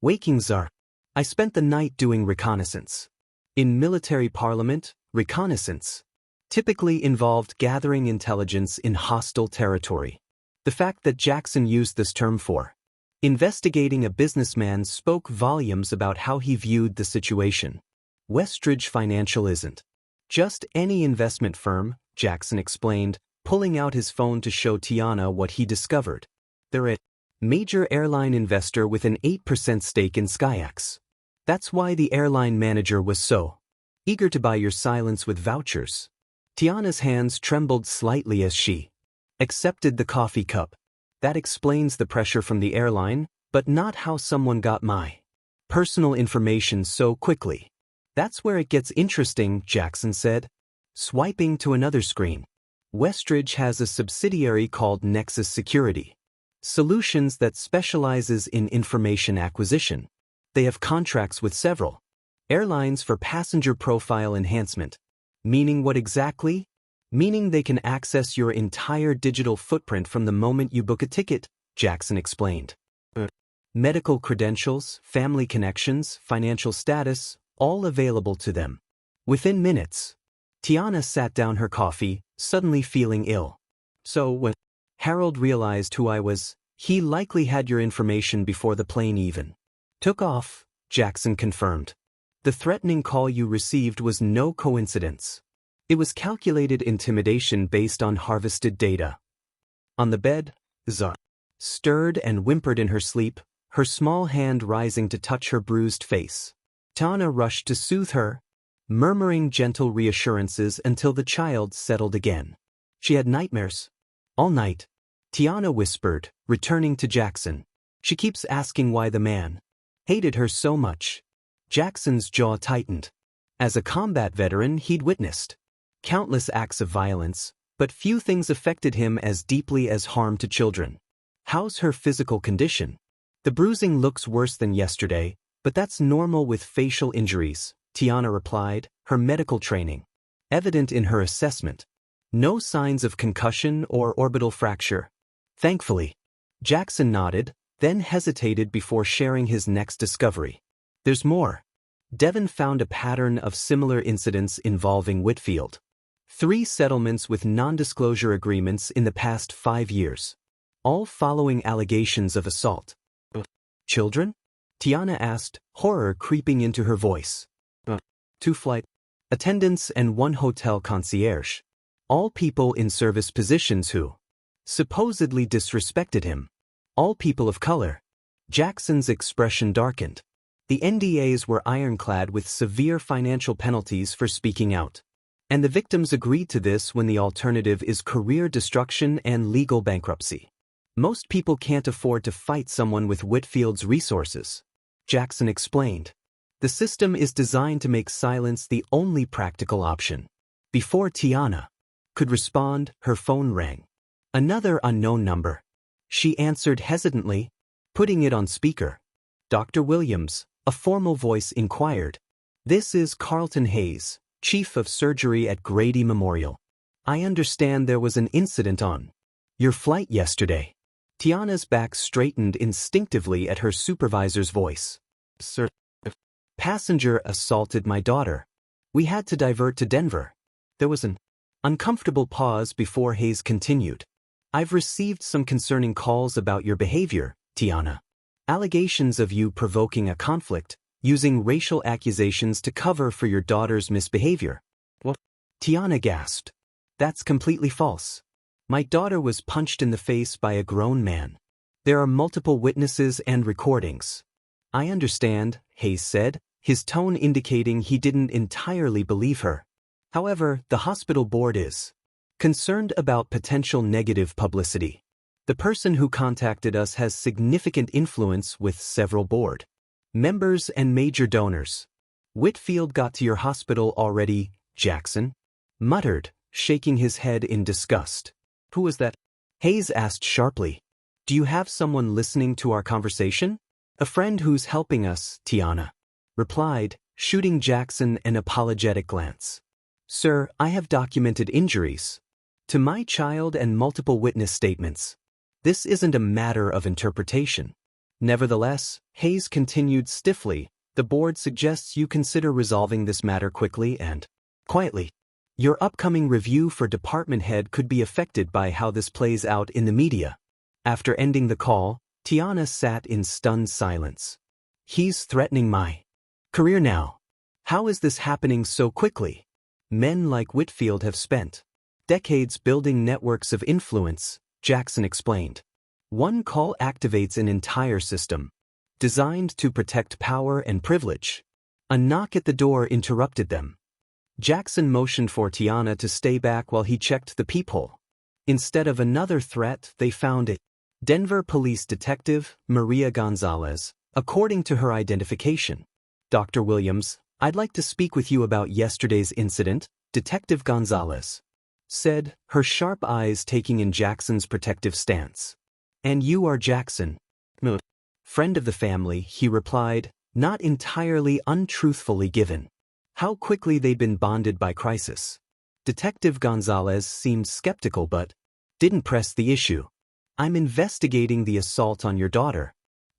"Waking Zara. I spent the night doing reconnaissance." In military parliament, reconnaissance typically involved gathering intelligence in hostile territory. The fact that Jackson used this term for investigating a businessman spoke volumes about how he viewed the situation. "Westridge Financial isn't just any investment firm," Jackson explained, pulling out his phone to show Tiana what he discovered. "They're a major airline investor with an 8% stake in SkyX. That's why the airline manager was so eager to buy your silence with vouchers." Tiana's hands trembled slightly as she accepted the coffee cup. "That explains the pressure from the airline, but not how someone got my personal information so quickly." "That's where it gets interesting," Jackson said, swiping to another screen. "Westridge has a subsidiary called Nexus Security Solutions that specializes in information acquisition. They have contracts with several airlines for passenger profile enhancement." "Meaning what exactly?" "Meaning they can access your entire digital footprint from the moment you book a ticket," Jackson explained. "Medical credentials, family connections, financial status, all available to them within minutes." Tiana sat down her coffee, suddenly feeling ill. "So when Harold realized who I was, he likely had your information before the plane even took off," Jackson confirmed. "The threatening call you received was no coincidence. It was calculated intimidation based on harvested data." On the bed, Zara stirred and whimpered in her sleep, her small hand rising to touch her bruised face. Tiana rushed to soothe her, murmuring gentle reassurances until the child settled again. "She had nightmares all night," Tiana whispered, returning to Jackson. "She keeps asking why the man hated her so much." Jackson's jaw tightened. As a combat veteran, he'd witnessed countless acts of violence, but few things affected him as deeply as harm to children. "How's her physical condition?" "The bruising looks worse than yesterday, but that's normal with facial injuries," Tiana replied, her medical training evident in her assessment. "No signs of concussion or orbital fracture, thankfully." Jackson nodded, then hesitated before sharing his next discovery. "There's more." Devin found a pattern of similar incidents involving Whitfield. 3 settlements with non-disclosure agreements in the past 5 years, all following allegations of assault. "Children?" Tiana asked, horror creeping into her voice. 2 flight attendants and 1 hotel concierge. All people in service positions who supposedly disrespected him. All people of color. Jackson's expression darkened. The NDAs were ironclad with severe financial penalties for speaking out. And the victims agreed to this when the alternative is career destruction and legal bankruptcy. Most people can't afford to fight someone with Whitfield's resources, Jackson explained. The system is designed to make silence the only practical option. Before Tiana could respond, her phone rang. Another unknown number. She answered hesitantly, putting it on speaker. Dr. Williams, a formal voice inquired. This is Carlton Hayes, Chief of Surgery at Grady Memorial. I understand there was an incident on your flight yesterday. Tiana's back straightened instinctively at her supervisor's voice. Sir, passenger assaulted my daughter. We had to divert to Denver. There was an uncomfortable pause before Hayes continued. I've received some concerning calls about your behavior, Tiana. Allegations of you provoking a conflict, using racial accusations to cover for your daughter's misbehavior. What? Tiana gasped. That's completely false. My daughter was punched in the face by a grown man. There are multiple witnesses and recordings. I understand, Hayes said, his tone indicating he didn't entirely believe her. However, the hospital board is concerned about potential negative publicity. The person who contacted us has significant influence with several board members and major donors. Whitfield got to your hospital already, Jackson muttered, shaking his head in disgust. Who was that? Hayes asked sharply. Do you have someone listening to our conversation? A friend who's helping us, Tiana replied, shooting Jackson an apologetic glance. Sir, I have documented injuries to my child and multiple witness statements. This isn't a matter of interpretation. Nevertheless, Hayes continued stiffly, the board suggests you consider resolving this matter quickly and quietly. Your upcoming review for department head could be affected by how this plays out in the media. After ending the call, Tiana sat in stunned silence. He's threatening my career now. How is this happening so quickly? Men like Whitfield have spent decades building networks of influence, Jackson explained. One call activates an entire system, designed to protect power and privilege. A knock at the door interrupted them. Jackson motioned for Tiana to stay back while he checked the peephole. Instead of another threat, they found it. Denver police detective, Maria Gonzalez, according to her identification. Dr. Williams, I'd like to speak with you about yesterday's incident, Detective Gonzalez said, her sharp eyes taking in Jackson's protective stance. And you are Jackson? Friend of the family, he replied, not entirely untruthfully given how quickly they'd been bonded by crisis. Detective Gonzalez seemed skeptical but didn't press the issue. I'm investigating the assault on your daughter.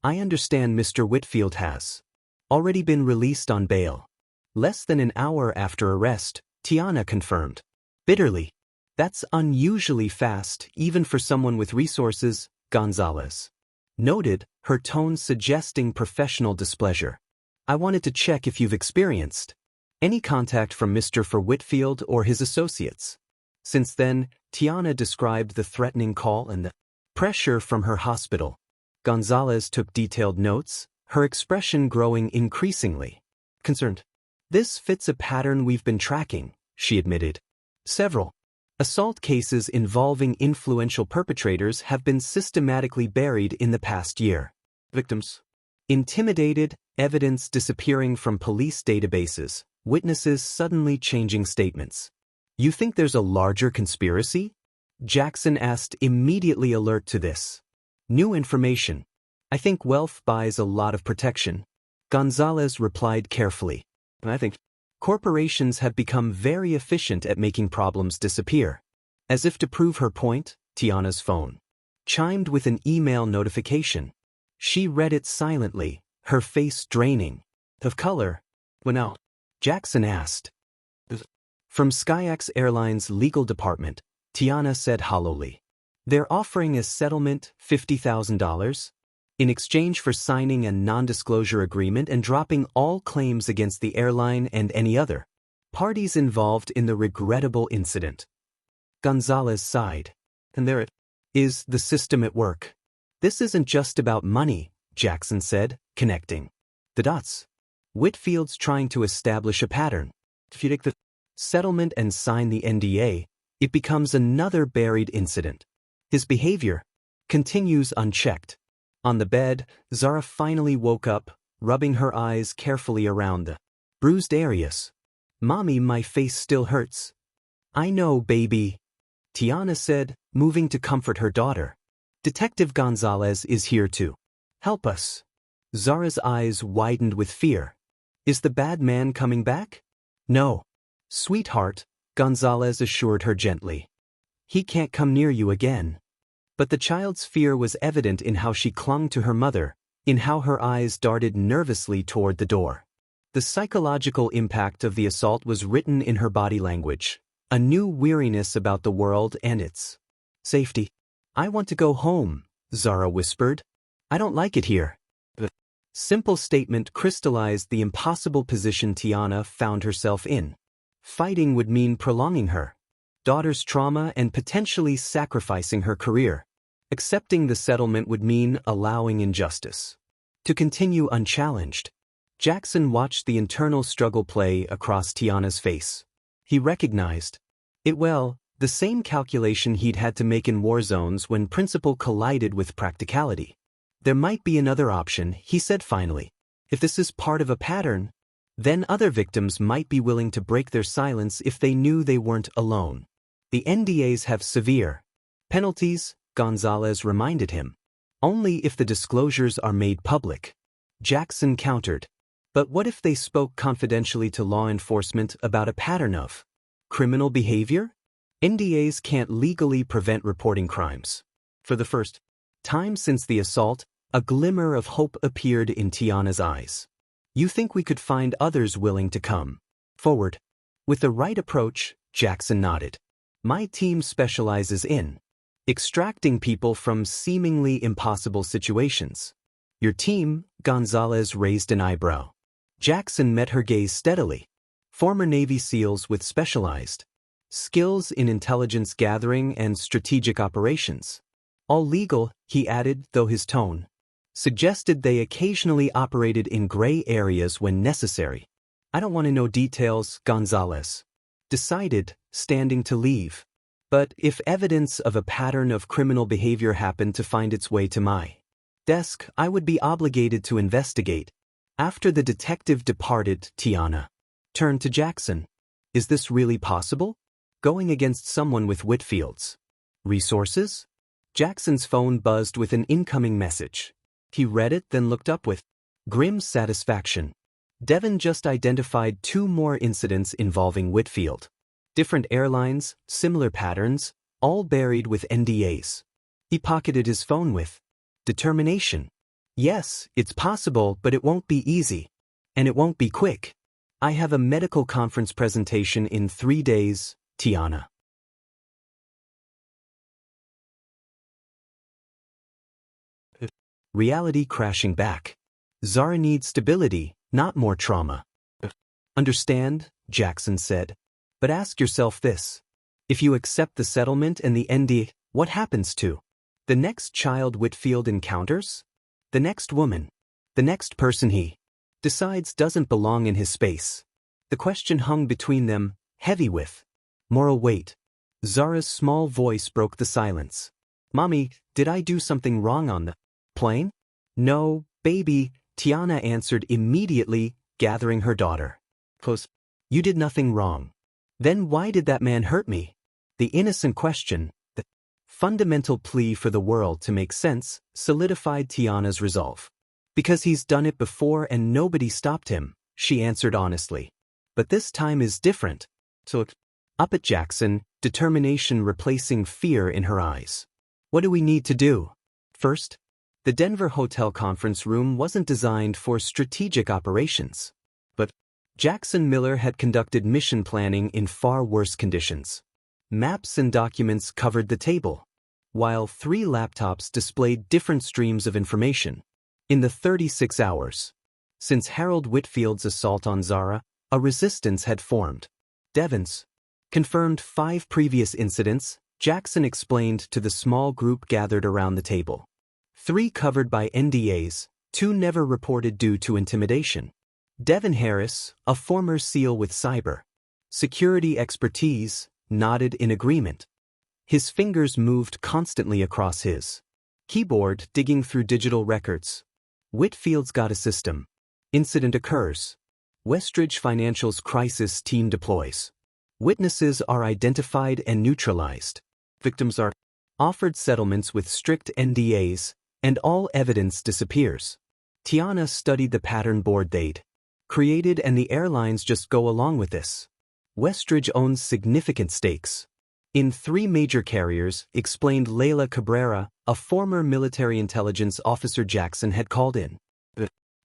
I understand Mr. Whitfield has already been released on bail. Less than an hour after arrest, Tiana confirmed. Bitterly. That's unusually fast, even for someone with resources, Gonzalez noted, her tone suggesting professional displeasure. I wanted to check if you've experienced any contact from Mr. Whitfield or his associates. Since then, Tiana described the threatening call and the pressure from her hospital. Gonzalez took detailed notes, her expression growing increasingly concerned. This fits a pattern we've been tracking, she admitted. Several assault cases involving influential perpetrators have been systematically buried in the past year. Victims intimidated, evidence disappearing from police databases, witnesses suddenly changing statements. You think there's a larger conspiracy? Jackson asked, immediately alert to this new information. I think wealth buys a lot of protection. Gonzalez replied carefully. I think corporations have become very efficient at making problems disappear. As if to prove her point, Tiana's phone chimed with an email notification. She read it silently, her face draining of color. When out, Jackson asked. From SkyX Airlines' legal department, Tiana said hollowly. They're offering a settlement, $50,000. in exchange for signing a non-disclosure agreement and dropping all claims against the airline and any other parties involved in the regrettable incident. Gonzalez sighed. And there it is, the system at work. This isn't just about money, Jackson said, connecting the dots. Whitfield's trying to establish a pattern. If you take the settlement and sign the NDA, it becomes another buried incident. His behavior continues unchecked. On the bed, Zara finally woke up, rubbing her eyes carefully around the bruised areas. "Mommy, my face still hurts." "I know, baby," Tiana said, moving to comfort her daughter. "Detective Gonzalez is here to help us." Zara's eyes widened with fear. "Is the bad man coming back?" "No, sweetheart," Gonzalez assured her gently. "He can't come near you again." But the child's fear was evident in how she clung to her mother, in how her eyes darted nervously toward the door. The psychological impact of the assault was written in her body language, a new weariness about the world and its safety. "I want to go home," Zara whispered. "I don't like it here." The simple statement crystallized the impossible position Tiana found herself in. Fighting would mean prolonging her daughter's trauma and potentially sacrificing her career. Accepting the settlement would mean allowing injustice to continue unchallenged. Jackson watched the internal struggle play across Tiana's face. He recognized it well, the same calculation he'd had to make in war zones when principle collided with practicality. "There might be another option," he said finally. "If this is part of a pattern, then other victims might be willing to break their silence if they knew they weren't alone. The NDAs have severe penalties," Gonzalez reminded him. "Only if the disclosures are made public." Jackson countered. "But what if they spoke confidentially to law enforcement about a pattern of criminal behavior?" NDAs can't legally prevent reporting crimes. For the first time since the assault, a glimmer of hope appeared in Tiana's eyes. "You think we could find others willing to come forward?" "With the right approach," Jackson nodded. "My team specializes in extracting people from seemingly impossible situations." "Your team?" Gonzalez raised an eyebrow. Jackson met her gaze steadily. "Former Navy SEALs with specialized skills in intelligence gathering and strategic operations. All legal," he added, though his tone suggested they occasionally operated in gray areas when necessary. "I don't want to know details," Gonzalez decided, standing to leave. "But if evidence of a pattern of criminal behavior happened to find its way to my desk, I would be obligated to investigate." After the detective departed, Tiana turned to Jackson. "Is this really possible? Going against someone with Whitfield's resources?" Jackson's phone buzzed with an incoming message. He read it, then looked up with grim satisfaction. Devon just identified 2 more incidents involving Whitfield. Different airlines, similar patterns, all buried with NDAs. He pocketed his phone with determination. "Yes, it's possible, but it won't be easy. And it won't be quick. I have a medical conference presentation in 3 days, Tiana." Reality crashing back. Zara needs stability, not more trauma. "Understand," Jackson said. "But ask yourself this. If you accept the settlement and the NDA, what happens to the next child Whitfield encounters? The next woman? The next person he decides doesn't belong in his space?" The question hung between them, heavy with moral weight. Zara's small voice broke the silence. "Mommy, did I do something wrong on the plane?" "No, baby," Tiana answered immediately, gathering her daughter close. "You did nothing wrong. Then why did that man hurt me?" The innocent question, the fundamental plea for the world to make sense, solidified Tiana's resolve. "Because he's done it before and nobody stopped him," she answered honestly. "But this time is different." So up at Jackson, determination replacing fear in her eyes. "What do we need to do?" First, the Denver hotel conference room wasn't designed for strategic operations. But Jackson Miller had conducted mission planning in far worse conditions. Maps and documents covered the table, while 3 laptops displayed different streams of information. In the 36 hours since Harold Whitfield's assault on Zara, a resistance had formed. Devens confirmed 5 previous incidents, Jackson explained to the small group gathered around the table. 3 covered by NDAs, 2 never reported due to intimidation. Devin Harris, a former SEAL with cyber security expertise, nodded in agreement. His fingers moved constantly across his keyboard, digging through digital records. Whitfield's got a system. Incident occurs. Westridge Financial's crisis team deploys. Witnesses are identified and neutralized. Victims are offered settlements with strict NDAs, and all evidence disappears. Tiana studied the pattern board they'd created, and the airlines just go along with this. Westridge owns significant stakes in 3 major carriers, explained Leila Cabrera, a former military intelligence officer Jackson had called in.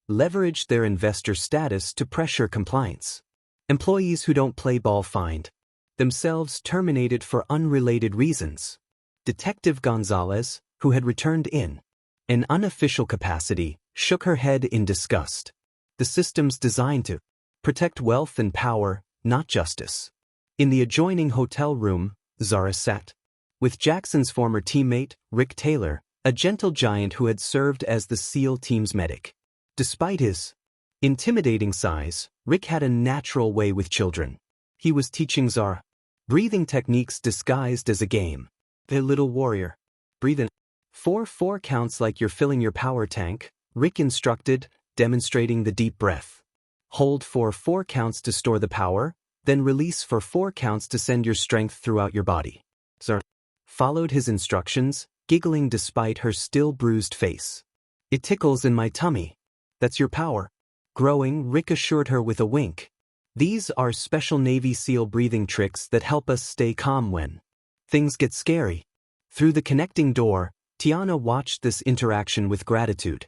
Leveraged their investor status to pressure compliance. Employees who don't play ball find themselves terminated for unrelated reasons. Detective Gonzalez, who had returned in an unofficial capacity, shook her head in disgust. The system's designed to protect wealth and power, not justice. In the adjoining hotel room, Zara sat with Jackson's former teammate, Rick Taylor, a gentle giant who had served as the SEAL team's medic. Despite his intimidating size, Rick had a natural way with children. He was teaching Zara breathing techniques disguised as a game. The little warrior. Breathe in 4 counts like you're filling your power tank, Rick instructed, demonstrating the deep breath. Hold for 4 counts to store the power, then release for 4 counts to send your strength throughout your body. Zara followed his instructions, giggling despite her still bruised face. It tickles in my tummy. That's your power. Growing, Rick assured her with a wink. These are special Navy SEAL breathing tricks that help us stay calm when things get scary. Through the connecting door, Tiana watched this interaction with gratitude.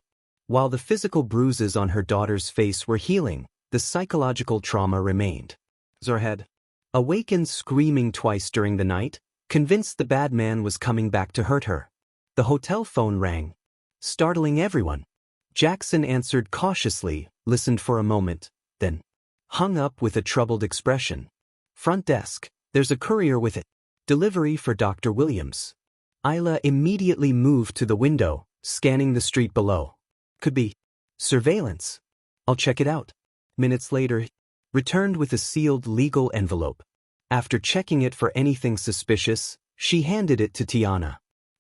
While the physical bruises on her daughter's face were healing, the psychological trauma remained. Zara had awakened screaming twice during the night, convinced the bad man was coming back to hurt her. The hotel phone rang, startling everyone. Jackson answered cautiously, listened for a moment, then hung up with a troubled expression. Front desk, there's a courier with it. Delivery for Dr. Williams. Isla immediately moved to the window, scanning the street below. Could be surveillance. I'll check it out. Minutes later, returned with a sealed legal envelope. After checking it for anything suspicious, she handed it to Tiana.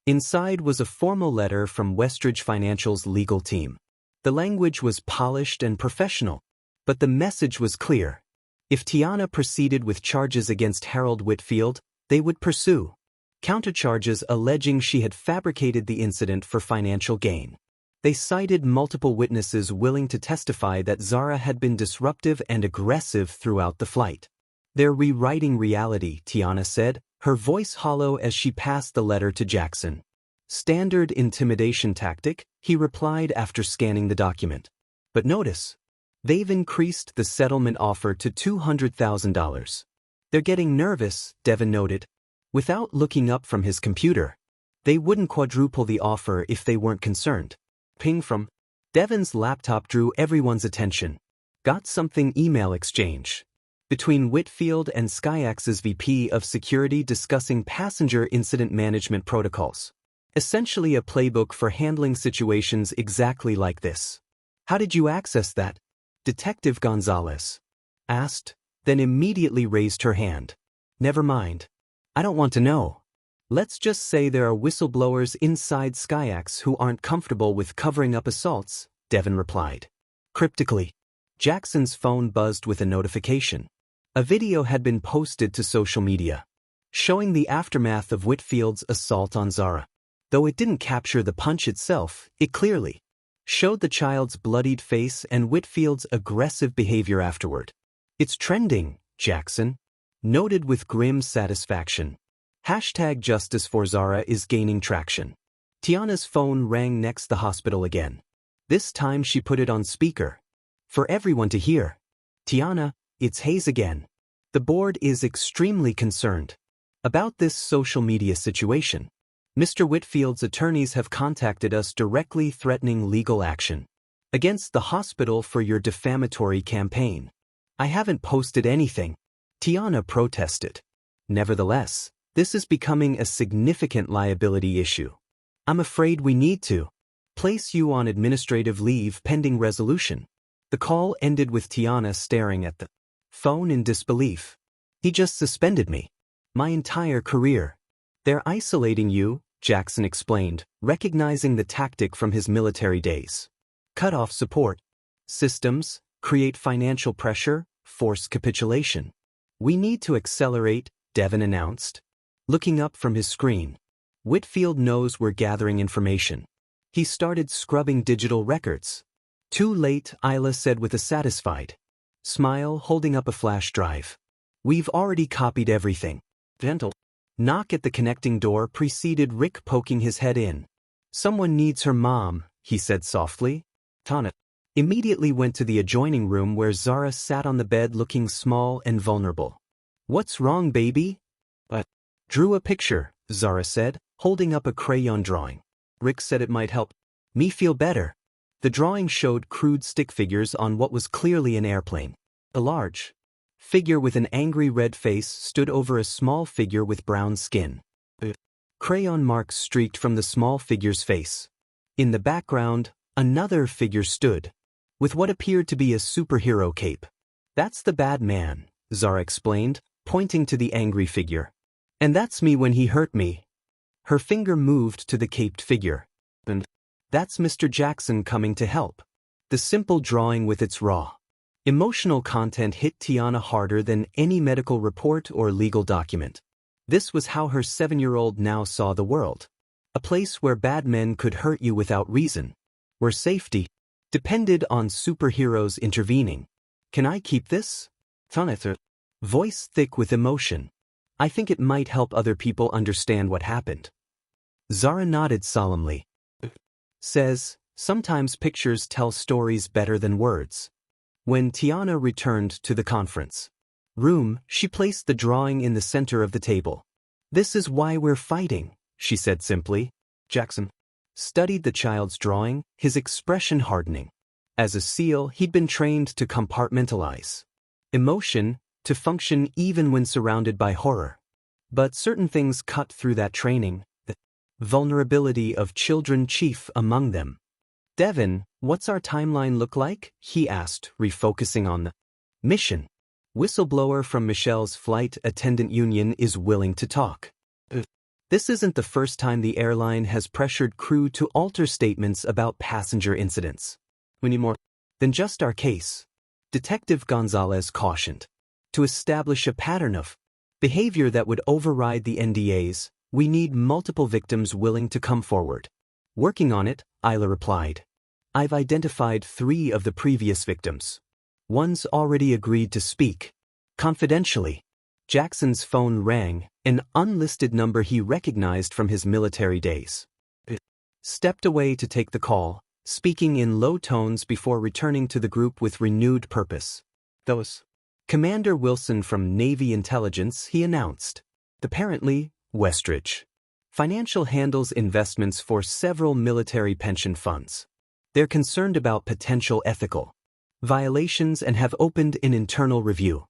Inside was a formal letter from Westridge Financial's legal team. The language was polished and professional, but the message was clear. If Tiana proceeded with charges against Harold Whitfield, they would pursue countercharges alleging she had fabricated the incident for financial gain. They cited multiple witnesses willing to testify that Zara had been disruptive and aggressive throughout the flight. They're rewriting reality, Tiana said, her voice hollow as she passed the letter to Jackson. Standard intimidation tactic, he replied after scanning the document. But notice, they've increased the settlement offer to $200,000. They're getting nervous, Devin noted. Without looking up from his computer. They wouldn't quadruple the offer if they weren't concerned. Ping from Devin's laptop drew everyone's attention. Got something email exchange between Whitfield and SkyX's VP of Security discussing passenger incident management protocols. Essentially a playbook for handling situations exactly like this. How did you access that? Detective Gonzalez asked, then immediately raised her hand. Never mind. I don't want to know. Let's just say there are whistleblowers inside SkyX who aren't comfortable with covering up assaults, Devin replied. Cryptically, Jackson's phone buzzed with a notification. A video had been posted to social media, showing the aftermath of Whitfield's assault on Zara. Though it didn't capture the punch itself, it clearly showed the child's bloodied face and Whitfield's aggressive behavior afterward. It's trending, Jackson noted with grim satisfaction. Hashtag Justice for Zara is gaining traction. Tiana's phone rang next the hospital again. This time she put it on speaker. For everyone to hear. Tiana, it's Hayes again. The board is extremely concerned about this social media situation. Mr. Whitfield's attorneys have contacted us directly threatening legal action against the hospital for your defamatory campaign. I haven't posted anything, Tiana protested. Nevertheless, this is becoming a significant liability issue. I'm afraid we need to place you on administrative leave pending resolution. The call ended with Tiana staring at the phone in disbelief. He just suspended me. My entire career. They're isolating you, Jackson explained, recognizing the tactic from his military days. Cut off support systems, create financial pressure, force capitulation. We need to accelerate, Devin announced. Looking up from his screen. Whitfield knows we're gathering information. He started scrubbing digital records. Too late, Isla said with a satisfied smile, holding up a flash drive. We've already copied everything. Gentle knock at the connecting door preceded Rick poking his head in. Someone needs her mom, he said softly. Tana immediately went to the adjoining room where Zara sat on the bed looking small and vulnerable. What's wrong, baby? Drew a picture, Zara said, holding up a crayon drawing. Rick said it might help me feel better. The drawing showed crude stick figures on what was clearly an airplane. A large figure with an angry red face stood over a small figure with brown skin. Crayon marks streaked from the small figure's face. In the background, another figure stood, with what appeared to be a superhero cape. That's the bad man, Zara explained, pointing to the angry figure. And that's me when he hurt me. Her finger moved to the caped figure. And that's Mr. Jackson coming to help. The simple drawing with its raw emotional content hit Tiana harder than any medical report or legal document. This was how her 7-year-old now saw the world. A place where bad men could hurt you without reason. Where safety depended on superheroes intervening. Can I keep this? Tanether. Voice thick with emotion. I think it might help other people understand what happened. Zara nodded solemnly. Says, sometimes pictures tell stories better than words. When Tiana returned to the conference room, she placed the drawing in the center of the table. This is why we're fighting, she said simply. Jackson studied the child's drawing, his expression hardening. As a SEAL, he'd been trained to compartmentalize emotion, to function even when surrounded by horror. But certain things cut through that training, the vulnerability of children chief among them. Devin, what's our timeline look like? He asked, refocusing on the mission. Whistleblower from Michelle's flight attendant union is willing to talk. This isn't the first time the airline has pressured crew to alter statements about passenger incidents. We need more than just our case, Detective Gonzalez cautioned. To establish a pattern of behavior that would override the NDAs, we need multiple victims willing to come forward. Working on it, Isla replied. I've identified 3 of the previous victims. One's already agreed to speak. Confidentially. Jackson's phone rang, an unlisted number he recognized from his military days. Stepped away to take the call, speaking in low tones before returning to the group with renewed purpose. Those Commander Wilson from Navy Intelligence, he announced. Apparently, Westridge Financial handles investments for several military pension funds. They're concerned about potential ethical violations and have opened an internal review.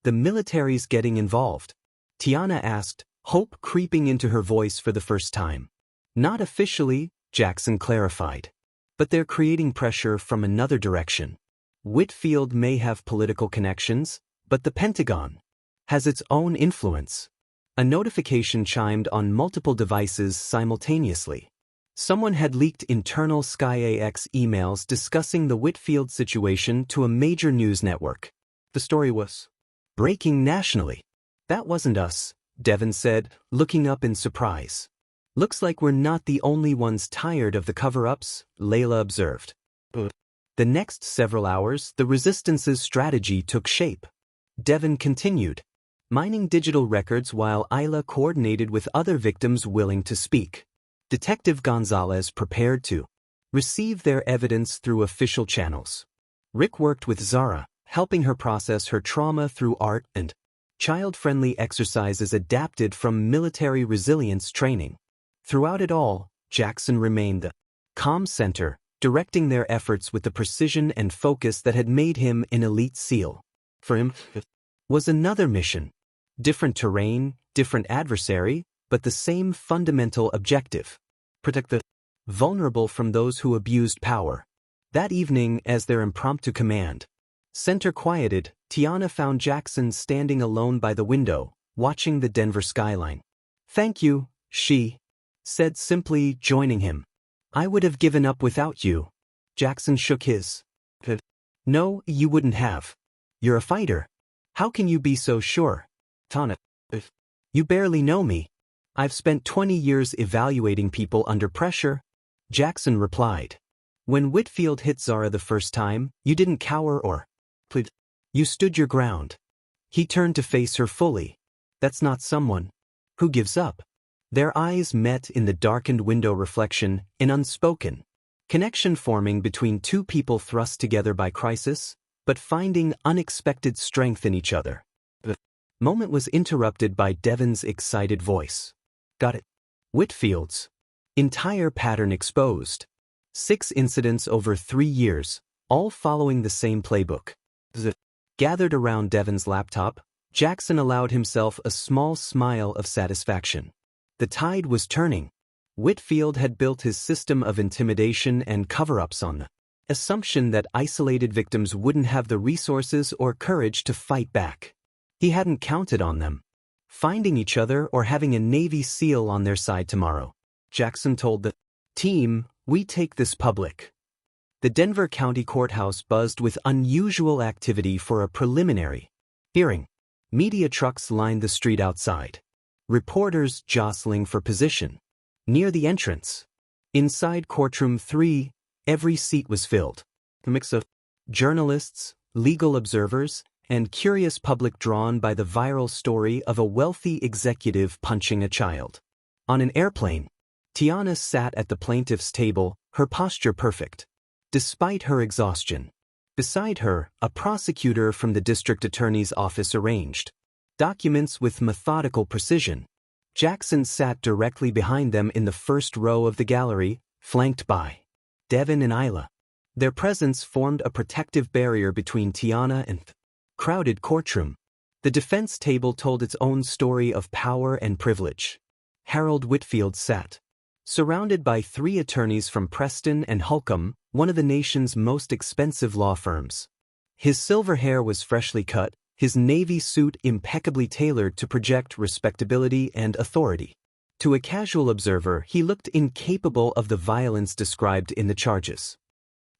The military's getting involved. Tiana asked, hope creeping into her voice for the first time. Not officially, Jackson clarified. But they're creating pressure from another direction. Whitfield may have political connections, but the Pentagon has its own influence. A notification chimed on multiple devices simultaneously. Someone had leaked internal SkyAX emails discussing the Whitfield situation to a major news network. The story was breaking nationally. That wasn't us, Devin said, looking up in surprise. Looks like we're not the only ones tired of the cover-ups, Layla observed. The next several hours, the Resistance's strategy took shape. Devin continued, mining digital records while Isla coordinated with other victims willing to speak. Detective Gonzalez prepared to receive their evidence through official channels. Rick worked with Zara, helping her process her trauma through art and child-friendly exercises adapted from military resilience training. Throughout it all, Jackson remained the calm center, directing their efforts with the precision and focus that had made him an elite SEAL. For him was another mission. Different terrain, different adversary, but the same fundamental objective. Protect the vulnerable from those who abused power. That evening, as their impromptu command center quieted, Tiana found Jackson standing alone by the window, watching the Denver skyline. "Thank you," she said simply, joining him. "I would have given up without you." Jackson shook his head. "No, you wouldn't have. You're a fighter. How can you be so sure?" "Tana, you barely know me. I've spent 20 years evaluating people under pressure," Jackson replied. "When Whitfield hit Zara the first time, you didn't cower or plead. You stood your ground." He turned to face her fully. "That's not someone who gives up." Their eyes met in the darkened window reflection, an unspoken connection forming between two people thrust together by crisis, but finding unexpected strength in each other. The moment was interrupted by Devon's excited voice. "Got it." Whitfield's entire pattern exposed. 6 incidents over 3 years, all following the same playbook. Gathered around Devon's laptop, Jackson allowed himself a small smile of satisfaction. The tide was turning. Whitfield had built his system of intimidation and cover-ups on the assumption that isolated victims wouldn't have the resources or courage to fight back. He hadn't counted on them finding each other or having a Navy SEAL on their side tomorrow. Jackson told the team, "We take this public." The Denver County Courthouse buzzed with unusual activity for a preliminary hearing. Media trucks lined the street outside. Reporters jostling for position near the entrance. Inside courtroom 3, every seat was filled. A mix of journalists, legal observers, and curious public drawn by the viral story of a wealthy executive punching a child. On an airplane, Tiana sat at the plaintiff's table, her posture perfect, despite her exhaustion. Beside her, a prosecutor from the district attorney's office arranged documents with methodical precision. Jackson sat directly behind them in the first row of the gallery, flanked by Devon and Isla. Their presence formed a protective barrier between Tiana and the crowded courtroom. The defense table told its own story of power and privilege. Harold Whitfield sat surrounded by 3 attorneys from Preston and Holcomb, one of the nation's most expensive law firms. His silver hair was freshly cut, his navy suit impeccably tailored to project respectability and authority. To a casual observer, he looked incapable of the violence described in the charges.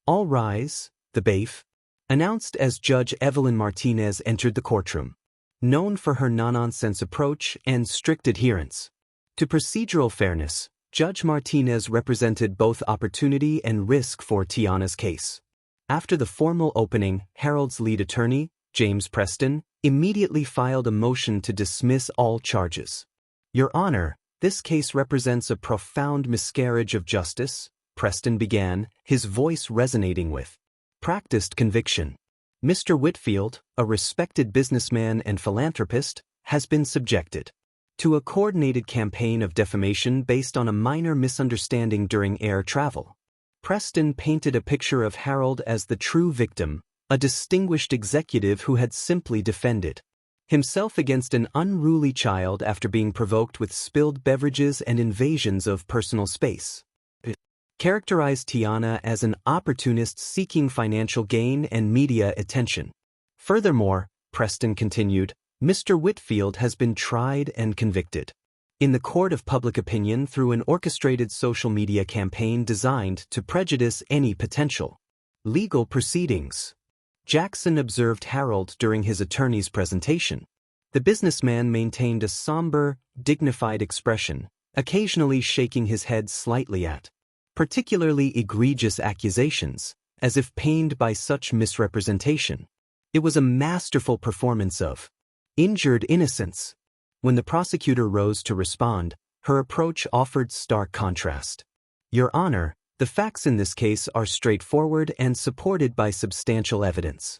"All rise," the bailiff announced as Judge Evelyn Martinez entered the courtroom, known for her no-nonsense approach and strict adherence to procedural fairness. Judge Martinez represented both opportunity and risk for Tiana's case. After the formal opening, Harold's lead attorney, James Preston, immediately filed a motion to dismiss all charges. "Your Honor, this case represents a profound miscarriage of justice," Preston began, his voice resonating with practiced conviction. "Mr. Whitfield, a respected businessman and philanthropist, has been subjected to a coordinated campaign of defamation based on a minor misunderstanding during air travel." Preston painted a picture of Harold as the true victim, a distinguished executive who had simply defended himself against an unruly child after being provoked with spilled beverages and invasions of personal space. Characterized Tiana as an opportunist seeking financial gain and media attention. Furthermore, Preston continued, Mr. Whitfield has been tried and convicted in the court of public opinion through an orchestrated social media campaign designed to prejudice any potential legal proceedings. Jackson observed Harold during his attorney's presentation. The businessman maintained a somber, dignified expression, occasionally shaking his head slightly at particularly egregious accusations, as if pained by such misrepresentation. It was a masterful performance of injured innocence. When the prosecutor rose to respond, her approach offered stark contrast. Your Honor, the facts in this case are straightforward and supported by substantial evidence.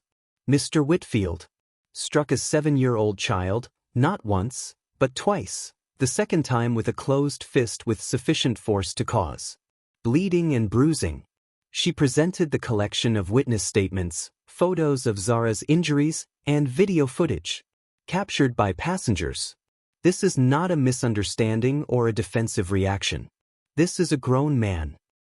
Mr. Whitfield struck a 7-year-old child, not once, but twice, The second time with a closed fist with sufficient force to cause bleeding and bruising. She presented the collection of witness statements, photos of Zara's injuries, and video footage captured by passengers. This is not a misunderstanding or a defensive reaction. This is a grown man